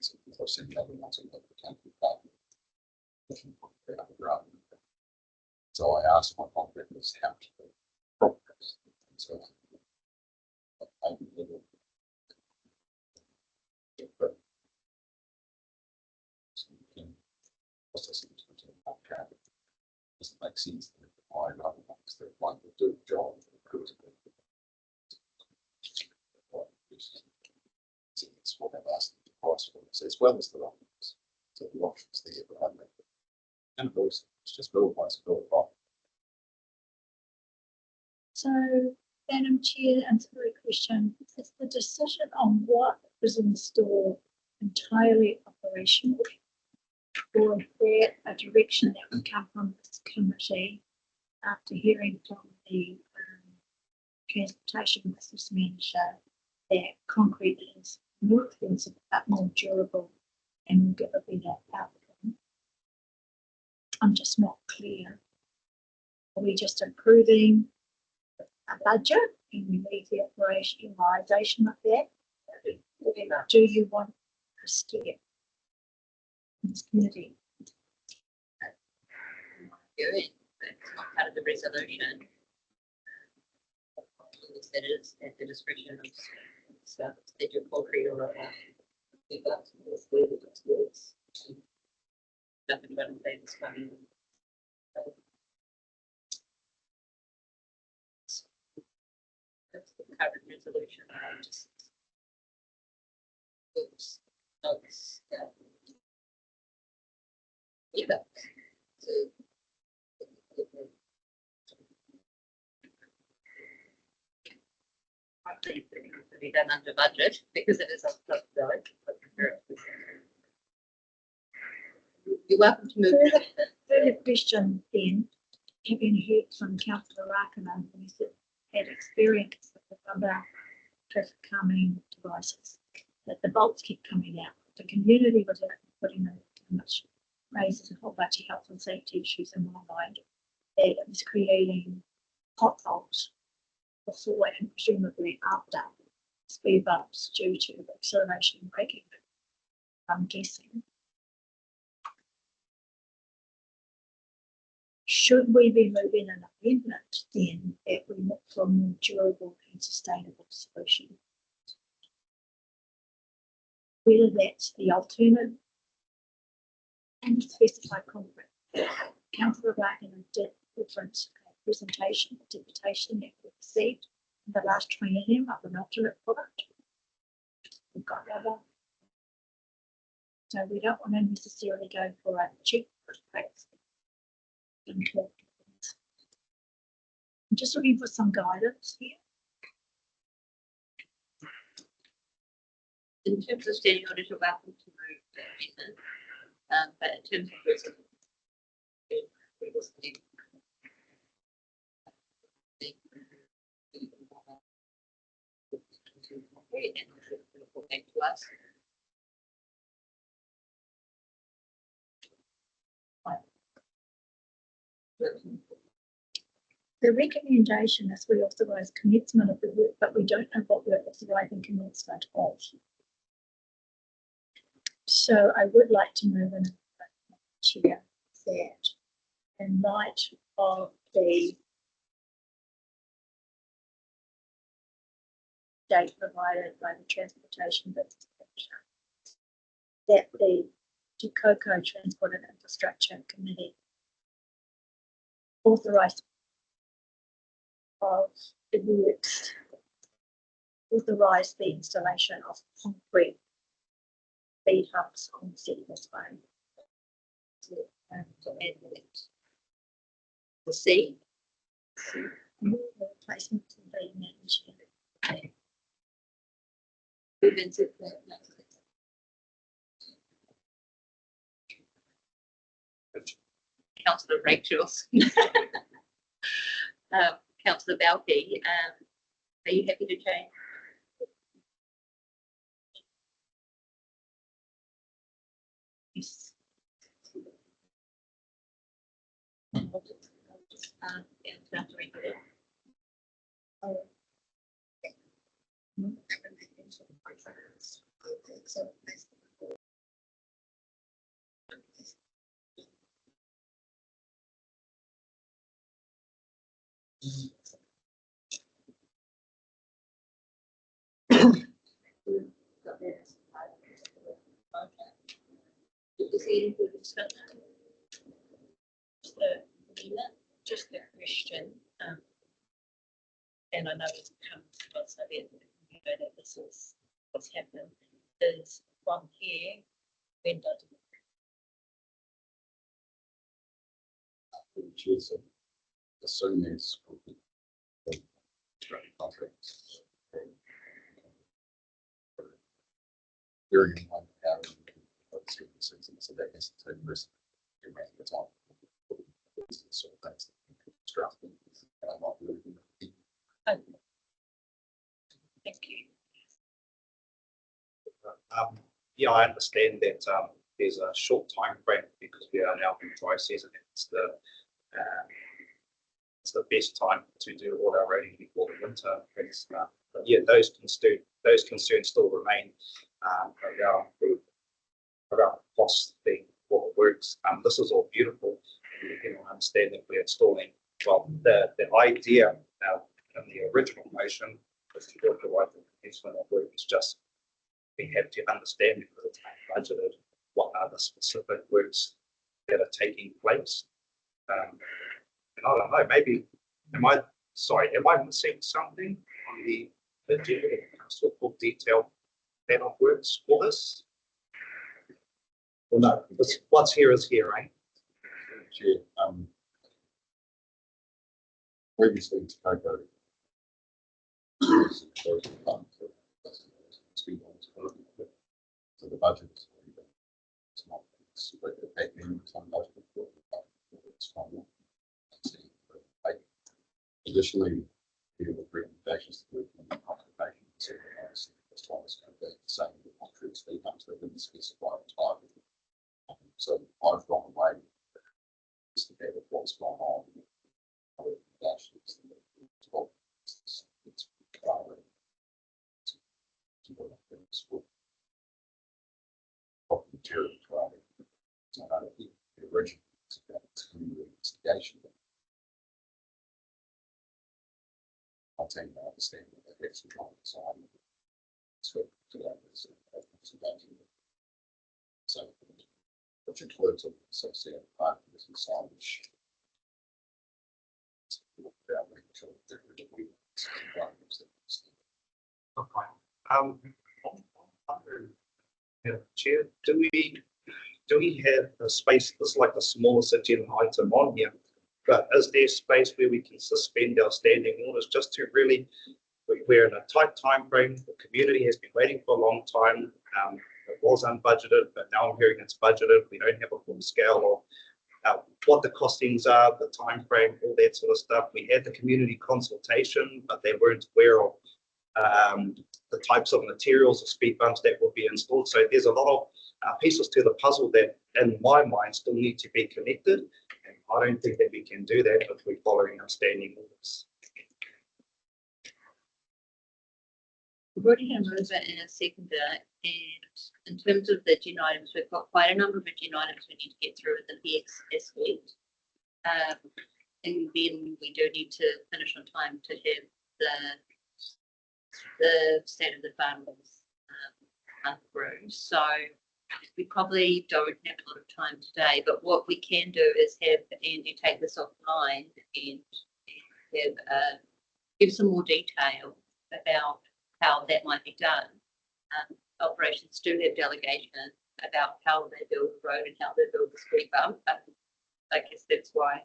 seen the other ones in the country so I asked my contractors how to do progress. So I but processing doesn't make sense that why rather ones that one will do the job it's what I've asked the price for as well as the options. So the options there behind me. And of course it's just build once build by. So, Madam Chair, ancillary question, is the decision on what is installed entirely operational? Or is there a direction that would come from this committee after hearing from the transportation business manager that concrete is more expensive but more durable and will give a better outcome? I'm just not clear. Are we just approving a budget and we leave the operationalisation of that? Or do you want a step in this committee? It's not part of the resolution. That is at the discretion of the concrete or nothing about things coming. current resolution. Oops. Oops. Yeah. I think it needs to be done under budget because it is a subsidized. You're welcome to move. Further question then, having heard from Councillor Rakana, who had experience with other traffic calming devices, that the bolts keep coming out. The community was putting in too much, raises a whole bunch of health and safety issues in my mind. That it was creating potholes before and presumably after speed bumps due to acceleration and braking. I'm guessing. Should we be moving an amendment then that we look for a more durable and sustainable solution? Whether that's the alternative and specified concrete. Councillor Larkin did reference presentation, deputation that we received in the last training of an alternate product. We've got rubber. So we don't want to necessarily go for a cheap fix. I'm just looking for some guidance here. In terms of standing orders, you're welcome to move the amendment. But in terms of resolution, we will see. Back to us. The recommendation is we authorise commencement of the work, but we don't know what we're authorising commencement of. So I would like to move in chair that in light of the date provided by the transportation business, that the Koukou Transport and Infrastructure Committee authorise of the works, authorise the installation of concrete speed humps on Settlements Way. The C. Replacements and being managed. Move into the Councillor Rachel's. Councillor Balke, are you happy to change? Yes. And Councillor Rachel's. Just a question, and I know it's come once I get that this is what's happened, is from here, when does So as soon as contracts. During the month, so that is the risk around the time. So that's constructing. Thank you. Yeah, I understand that there's a short time frame because we are now in dry season. It's the best time to do all our roading before the winter. But yeah, those concerns still remain around cost being what works. This is all beautiful. And you can understand that we're installing. Well, the idea in the original motion was to provide the commencement of work. It's just we have to understand because it's budgeted what are the specific works that are taking place. And I don't know, maybe am I missing something on the do you have a sort of detailed plan of works for this? Well, no, what's here is here, right? Chair, previously to Koukou. So the budget is it's not it's back in some budget it's fine. Additionally, deal with recommendations to work on the consultation. So this one is going to be the same with contracts that comes to the specified time. So I've gone away just to get what's going on. Material so the original investigation. I'll take my understanding that it's wrong. So I'm so which includes an associated part of this signage. Chair, do we have a space that's like a smallest agenda item on here? But is there space where we can suspend our standing orders just to really, we're in a tight time frame. The community has been waiting for a long time. It was unbudgeted, but now I'm hearing it's budgeted. We don't have a full scale of what the costings are, the time frame, all that sort of stuff. We had the community consultation, but they weren't aware of the types of materials or speed bumps that will be installed. So there's a lot of pieces to the puzzle that, in my mind, still need to be connected. And I don't think that we can do that if we're following our standing orders. We've already had a mover and a seconder, and in terms of the agenda items, we've got quite a number of agenda items we need to get through within the this week. And then we do need to finish on time to have the state of the funds through. So we probably don't have a lot of time today, but what we can do is have Andy take this offline and have give some more detail about how that might be done. Operations do have delegation about how they build the road and how they build the speed bump. I guess that's why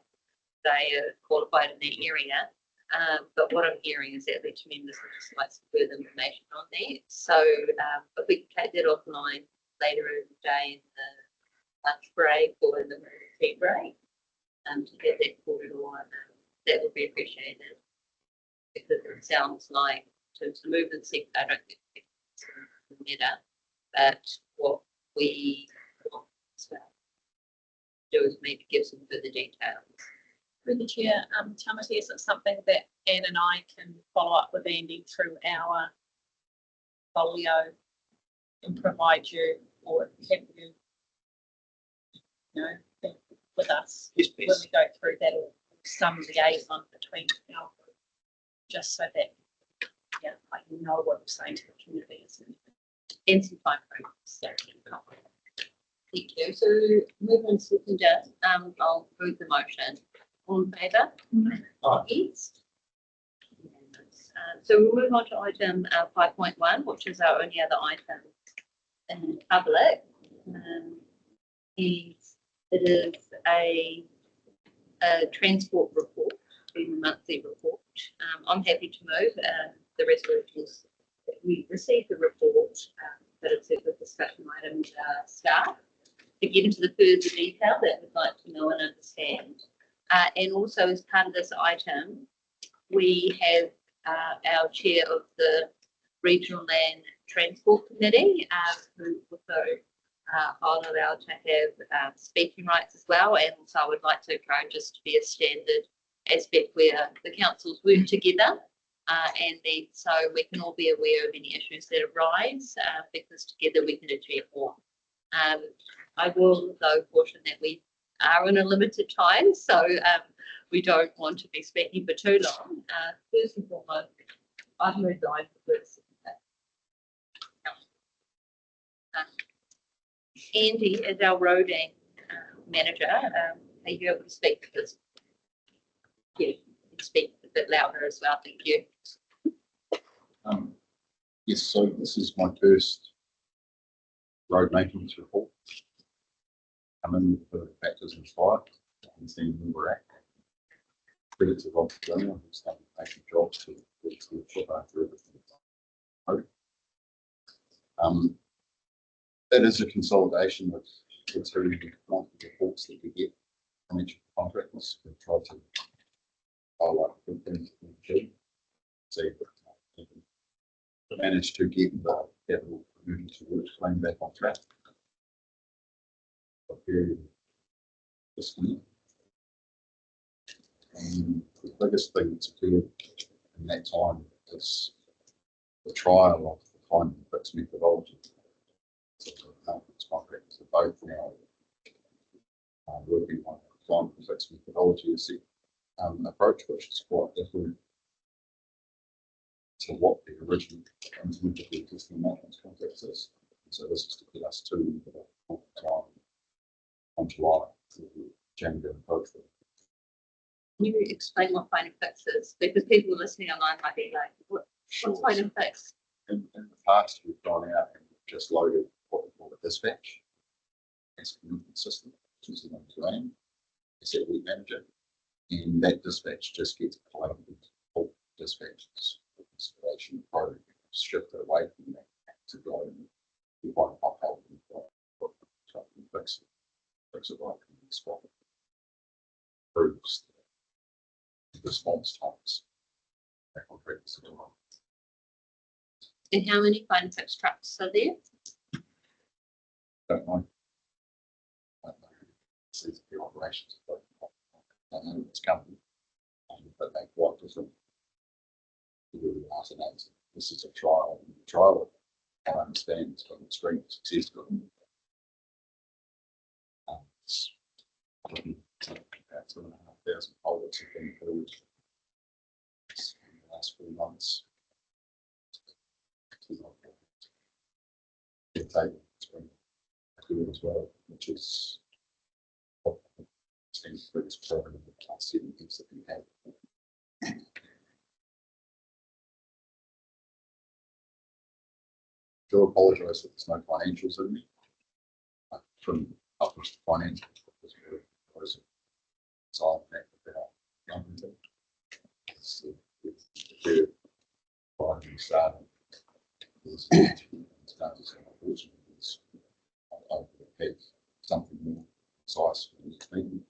they are qualified in that area. But what I'm hearing is that the tremendous would just like some further information on that. So if we can take that offline later in the day in the lunch break or in the tea break, to get that quartered on, that would be appreciated. Because it sounds like to move the sector, I don't think it's matter, but what we want to do is maybe give some further details. Through the chair, Tamati, is it something that Anne and I can follow up with Andy through our folio and provide you, or have you, with us yes, when we go through that, or some liaison between our group, just so that I know what I'm saying to the community is And some time frames. Thank you. So move on to seconder. I'll move the motion. All in favour? Yes. So we'll move on to item 5.1, which is our only other item in public. And it is a transport report, a monthly report. I'm happy to move the resolutions that we received the report, but it's a good discussion item with our staff to get into the further detail that we'd like to know and understand. And also as part of this item, we have our chair of the Regional Land Transport Committee, who also are allowed to have speaking rights as well. And also I would like to encourage this to be a standard aspect where the councils work together. And then so we can all be aware of any issues that arise, because together we can achieve more. I will though caution that we are in a limited time, so we don't want to be speaking for too long. First and foremost, I've moved on to this. Andy is our roading manager. Are you able to speak to this? Yeah, you can speak a bit louder as well. Thank you. Yes, so this is my first road maintenance report. Come in with the factors and fire and seeing where we're at. Credit to Rob Junior, who's done making jobs to look after everything. That is a consolidation of the two monthly reports that we get from each contractors. We've tried to highlight the things that we do. So we managed to get the capital emergency works claim back on track. A period this week. And the biggest thing that's occurred in that time is the trial of the find and fix methodology. So the contractors are both now working on a find and fix methodology approach, which is quite different to what the original intent of the existing maintenance contracts is. So this is to get us to the full time on July, January and February. Can you explain what find and fix is? Because people listening online might be like, what's find and fix? In the past, we've gone out and just loaded what we call a dispatch as a commitment system, which is an terrain, as a week manager, and that dispatch just gets claimed all dispatches. Consideration program shift it away from that to go and we want to help and fix it right in the spot. Improves the response times. And how many find and fix trucks are there? Don't know. See the operations, but I know it's coming, but they're quite different. This is a trial. I understand it's got extreme success. It's about 2,500 holders have been filled in the last 4 months. It's been good as well, which is what seems to be this program of the last 7 years that we have. I apologise that there's no financials in me. From upwards to finance, because side back about numbers. It's the finally started. I had something more precise for the meeting.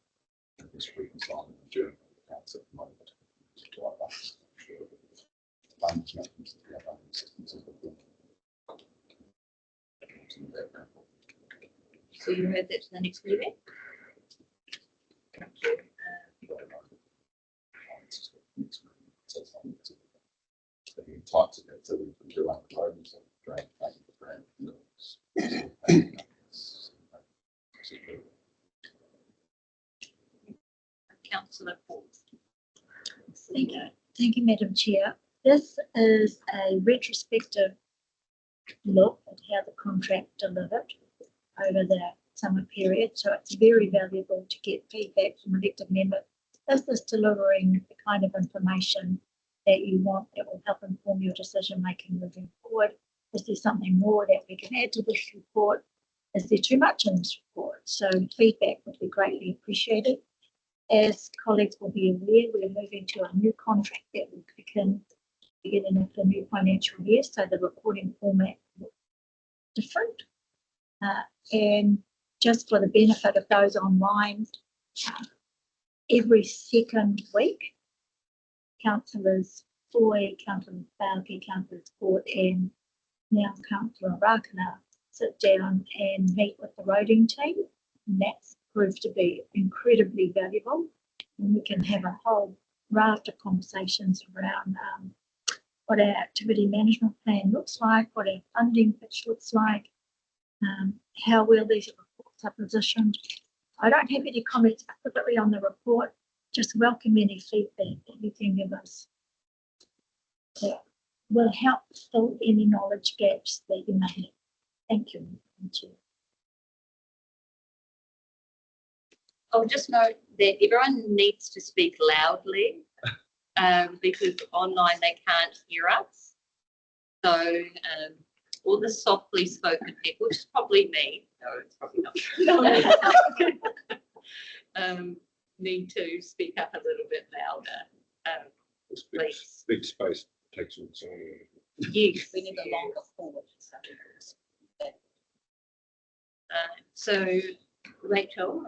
This reconciling the journal accounts at the moment. So you heard that to the next meeting? Types of activity from doing programs and drain Councillor Paul. Thank you, Madam Chair. This is a retrospective look at how the contract delivered over the summer period. So it's very valuable to get feedback from elected members. Is this delivering the kind of information that you want that will help inform your decision making moving forward? Is there something more that we can add to this report? Is there too much in this report? So feedback would be greatly appreciated. As colleagues will be aware, we're moving to a new contract that will kick in beginning of the new financial year, so the reporting format will be different. And just for the benefit of those online, every second week, Councillors Foy, Councillor Falke, Councillor Sport, and now Councillor Rakana sit down and meet with the roading team. And that's proved to be incredibly valuable. And we can have a whole raft of conversations around what our activity management plan looks like, what our funding pitch looks like, how well these reports are positioned. I don't have any comments specifically on the report, just welcome any feedback that you can give us that will help fill any knowledge gaps that you may have. Thank you. Thank you. I'll just note that everyone needs to speak loudly because online they can't hear us. So all the softly spoken people, which is probably me, no, it's probably not, need to speak up a little bit louder. Please. Big space takes on so. Yes. We need a longer forward. So Rachel,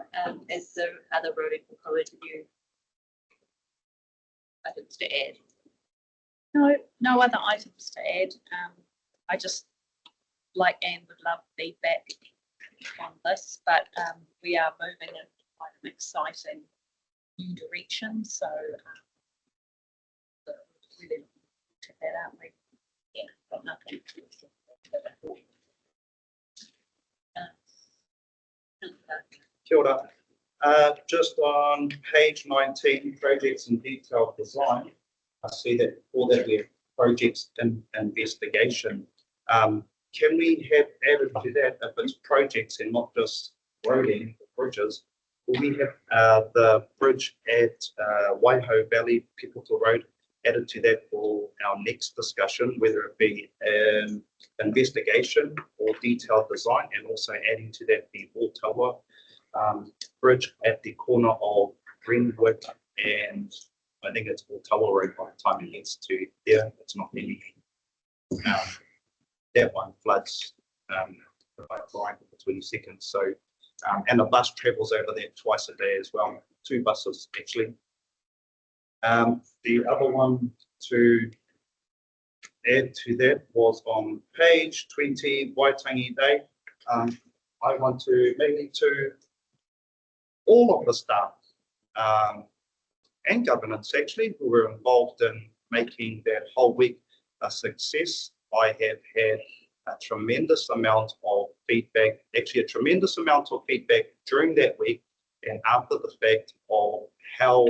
is there other road review items to add? No other items to add. I just, like Anne, would love feedback on this, but we are moving in quite an exciting new direction. So really check that out. Yeah, got nothing. Kia ora. Just on page 19, projects and detailed design, I see that all that we have projects and investigation. Can we have added to that if it's projects and not just roading bridges? Will we have the bridge at Waiho Valley, Pipito Road, added to that for our next discussion, whether it be an investigation or detailed design, and also adding to that the Otawa bridge at the corner of Greenwood and I think it's Otawa Road by the time it gets to there. It's not anything. That one floods by the 22nd. So, and the bus travels over there twice a day as well. 2 buses actually. The other one to add to that was on page 20, Waitangi Day. I want to maybe to all of the staff and governance actually who were involved in making that whole week a success. I have had a tremendous amount of feedback, actually a tremendous amount of feedback during that week and after the fact of how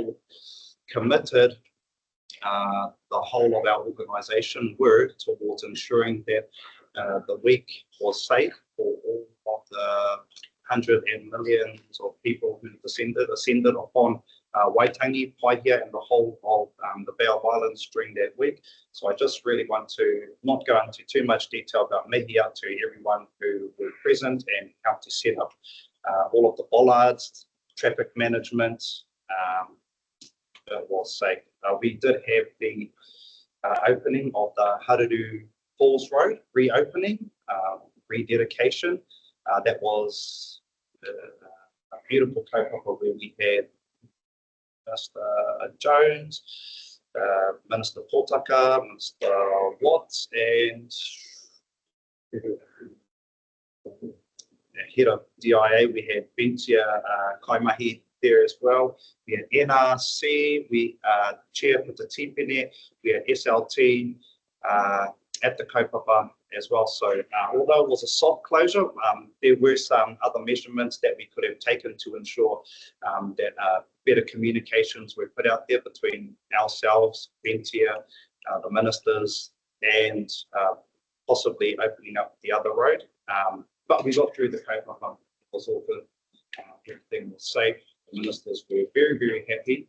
committed the whole of our organisation were towards ensuring that the week was safe for all of the hundreds and millions of people who ascended upon Waitangi, Paihia, and the whole of the Bay of Islands during that week. So I just really want to not go into too much detail, but maybe out to everyone who were present and how to set up all of the bollards, traffic management. It was safe. We did have the opening of the Haruru Falls Road reopening, rededication. That was a beautiful kaupapa where we had Mr. Jones, Minister Potaka, Minister Watts, and head of DIA. We had Bentia Kaimahi there as well. We had NRC, we Chair Pita Tipene, we had SLT at the kaupapa as well. So although it was a soft closure, there were some other measurements that we could have taken to ensure that better communications were put out there between ourselves, Bentia, the ministers, and possibly opening up the other road. But we got through the kaupapa. It was all good. Everything was safe. The ministers were very, very happy.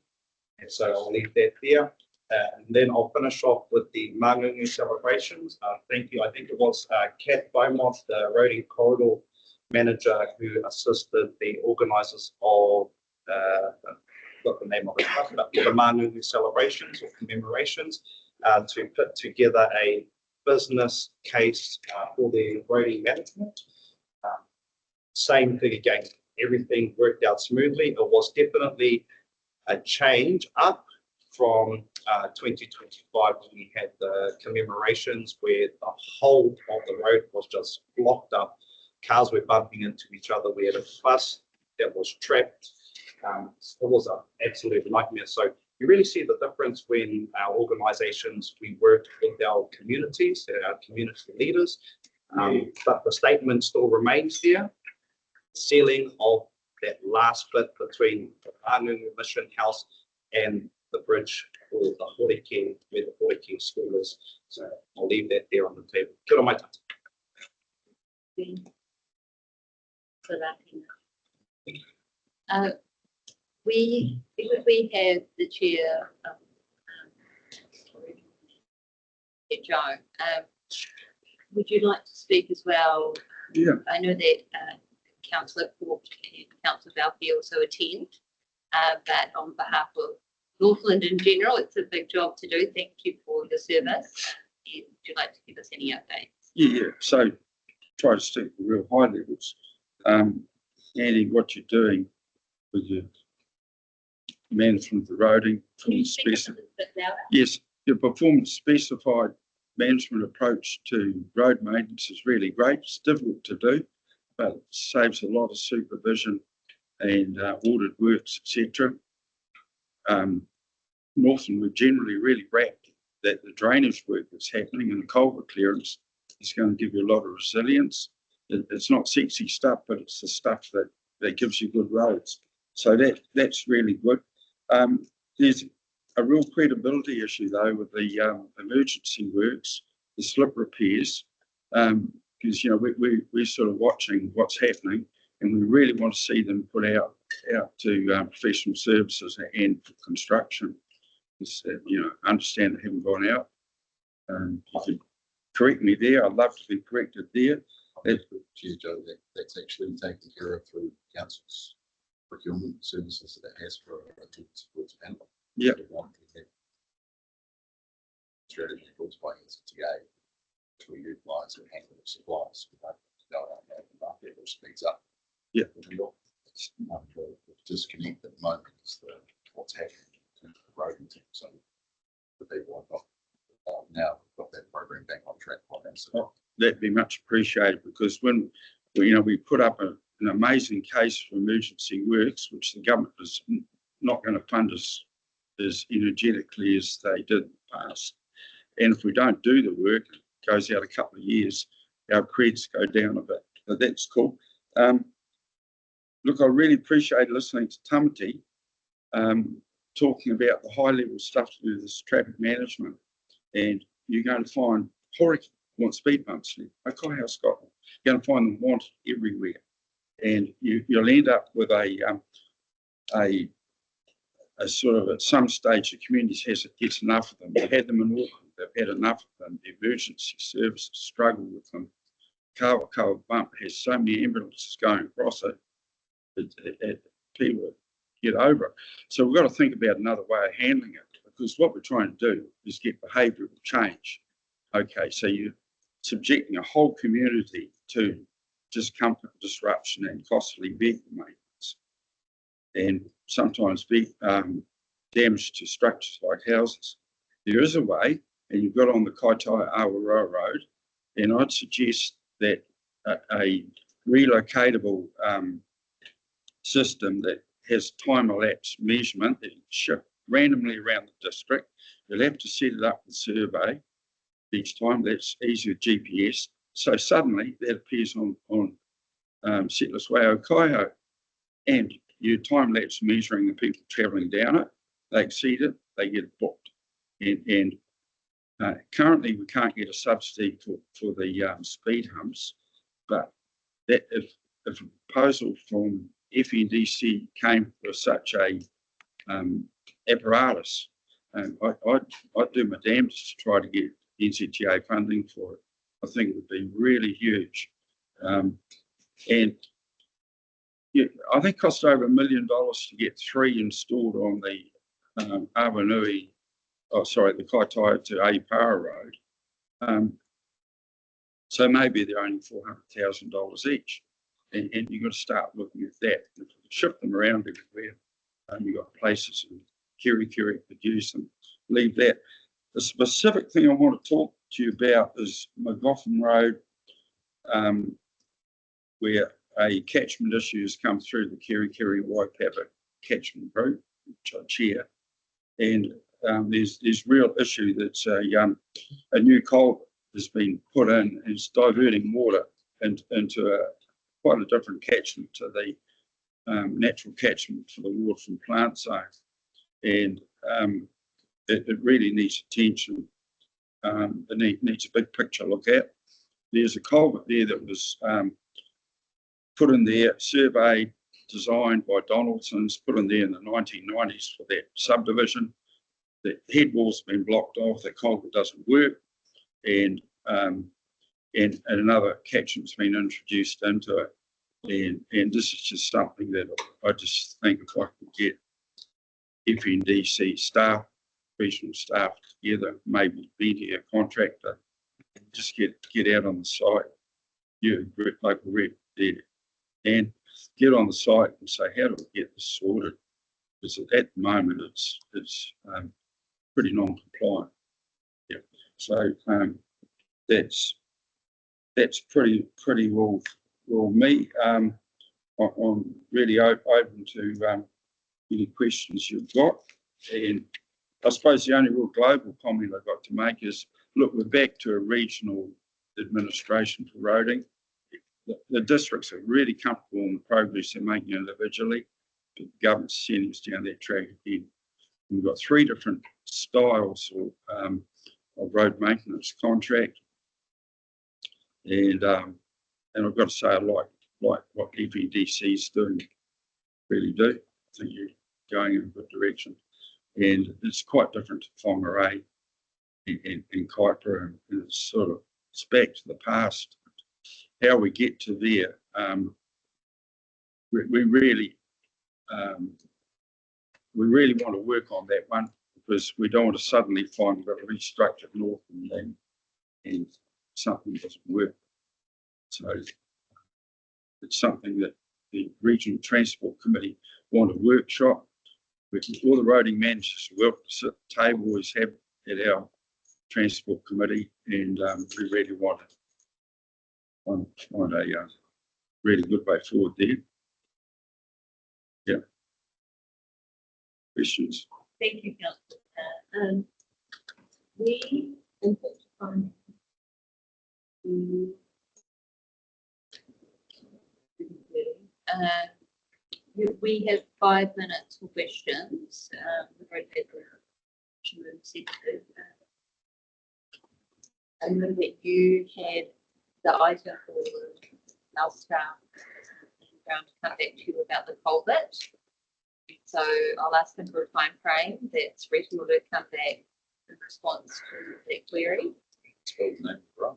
And so I'll leave that there. And then I'll finish off with the Mangungu celebrations. Thank you. I think it was Kat Beaumont, the Roading Corridor Manager, who assisted the organisers of what the name of it was, but the Mangungu celebrations or commemorations to put together a business case for the roading management. Same thing again. Everything worked out smoothly. It was definitely a change up from 2025 when we had the commemorations where the whole of the road was just blocked up. Cars were bumping into each other. We had a bus that was trapped. It was an absolute nightmare. So you really see the difference when our organisations, we work with our communities and our community leaders. But the statement still remains there. Sealing of that last bit between the Mangungu Mission House and the bridge or the Horeke, where the Horeke school is. So I'll leave that there on the table. Kia ora mai tata. Because we have the chair, Joe, Would you like to speak as well? Yeah. I know that Councillor Port and Councillor Valpy also attend, but on behalf of Northland in general, it's a big job to do. Thank you for your service. Would you like to give us any updates? Yeah, so try to stick to real high levels. Andy, what you're doing with your management of the roading, Can you speak a bit louder? yes, your performance specified management approach to road maintenance is really great. It's difficult to do, but it saves a lot of supervision and audit works, etc. Northern, we're generally really wrapped that the drainage work that's happening and the culvert clearance is going to give you a lot of resilience. It's not sexy stuff, but it's the stuff that gives you good roads. So that's really good. There's a real credibility issue though with the emergency works, the slip repairs, because you know we're sort of watching what's happening, and we really want to see them put out to professional services and for construction. You know, understand they haven't gone out. You can correct me there. I'd love to be corrected there. Cheers, Joe. That's actually taken care of through council's procurement services that it has for a supports panel. Yeah. Strategy brought by NCTA to utilise and handle the supplies. Market which speeds up. Yeah. The disconnect at the moment is what's happening in terms of the road team. So the people have got now got that program back on track. So that'd be much appreciated, because when we put up an amazing case for emergency works, which the government is not going to fund as energetically as they did in the past. And if we don't do the work, it goes out a couple of years, our creds go down a bit. But that's cool. Look, I really appreciate listening to Tamati talking about the high level stuff to do with this traffic management. And you're going to find Horiki wants speed bumps. Okay, how Scotland. You're going to find them wanted everywhere. And you'll end up with a sort of, at some stage, the community gets enough of them. They had them in Auckland, they've had enough of them. The emergency services struggle with them. Kawa bump has so many ambulances going across it, people get over it. So we've got to think about another way of handling it, because what we're trying to do is get behavioural change. Okay, so you're subjecting a whole community to discomfort, disruption and costly vehicle maintenance, and sometimes damage to structures like houses. There is a way, and you've got on the Kaitaia Awaroa Road, and I'd suggest that a relocatable system that has time-elapsed measurement that you shift randomly around the district. You'll have to set it up with survey each time. That's easy with GPS. So suddenly that appears on Settlers Way, Okaiho, and you time-lapse measuring the people travelling down it. They exceed it, they get booked. And currently we can't get a subsidy for the speed humps, but that if a proposal from FNDC came for such a apparatus, I'd do my damnedest to try to get NCTA funding for it. I think it would be really huge. And yeah, I think it cost over $1 million to get 3 installed on the Awanui, the Kaitaia to Aipara Road. So maybe they're only $400,000 each. And you've got to start looking at that. If you shift them around everywhere, you've got places in Kirikiri could use them, leave that. The specific thing I want to talk to you about is McGoffin Road, where a catchment issue has come through the Kirikiri Waipapa catchment group, which I chair. And there's real issue that's a new culvert has been put in, and it's diverting water into quite a different catchment to the natural catchment for the water from plant zone. And it really needs attention. It needs a big picture look at. There's a culvert there that was put in there, surveyed, designed by Donaldson's, put in there in the 1990s for that subdivision. The head wall's been blocked off, the culvert doesn't work, and and another caption's been introduced into it. And this is just something that I just think if I could get FNDC staff, professional staff together, maybe be a contractor, just get out on the site, local rep there, and get on the site and say, how do we get this sorted? Because at the moment it's pretty non-compliant. Yeah. So that's pretty well me. I'm really open to any questions you've got. And I suppose the only real global comment I've got to make is, look, we're back to a regional administration for roading. The districts are really comfortable in the progress they're making individually, but the government's sending us down that track again. We've got 3 different styles of road maintenance contract, and I've got to say I like what FNDC is doing, really do. I think you're going in a good direction, and it's quite different to Whangarei and Kaipara, and it's back to the past. How we get to there, we really want to work on that one, because we don't want to suddenly find we've got a restructured north and something doesn't work. So it's something that the Regional Transport Committee want a workshop with all the roading managers who welcome to sit at the table, always have at our Transport Committee, and we really want a really good way forward there. Yeah. Questions? Thank you, Councillor. We input on we have 5 minutes for questions. We've already had I know that you had the item for our staff to come back to you about the culvert. So I'll ask them for a time frame that's reasonable to come back in response to that query. Spell the name right.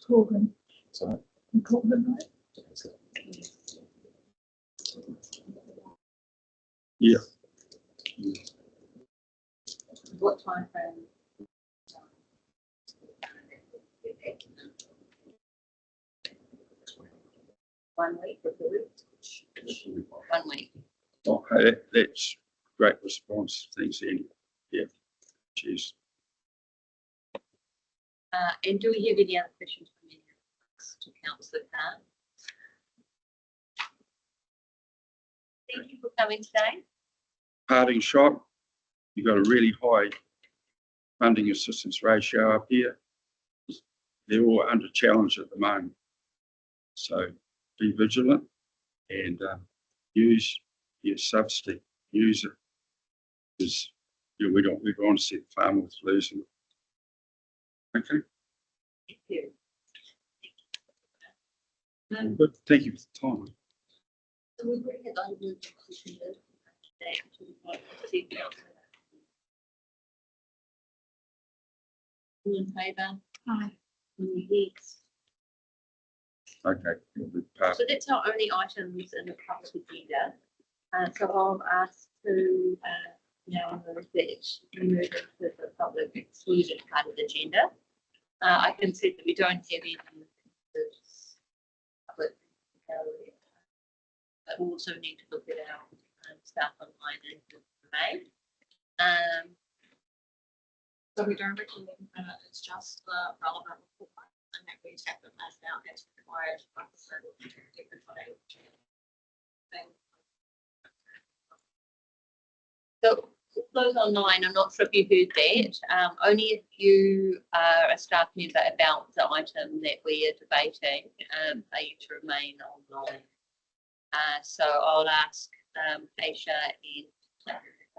Corbin. Sorry. Corbin, right? Yeah. What time frame? 1 week or 2 weeks? 1 week. Okay, that's great response. Thanks, Andy. Yeah. Cheers. And do we have any other questions from any of us to Councillor Khan? Thank you for coming today. Parting shot, you've got a really high funding assistance ratio up here. They're all under challenge at the moment. So be vigilant and use your subsidy, use it, because we don't want to see the farmers losing it. Okay. Thank you. Good. Thank you for the time. So we bring it over to all in favour? Aye. Yes. Okay. So that's our only items in the public agenda. So I'll ask to now move that we move into the public exclusion part of the agenda. I can see that we don't have any public, but we also need to look at our staff online and May. So we don't recommend it's just the relevant report and that we have them as now as required by the So those online, I'm not sure if you heard that. Only if you are a staff member about the item that we are debating, are you to remain online. So I'll ask Aisha and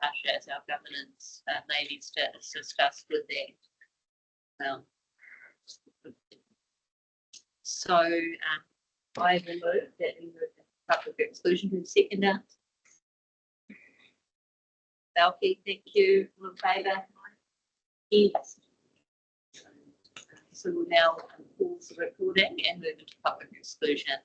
Tasha as our governance ladies to assist us with that. So I will move that we move the public exclusion to the seconder. Belky, thank you. All in favour? Yes. So we'll now pause the recording and move into public exclusion.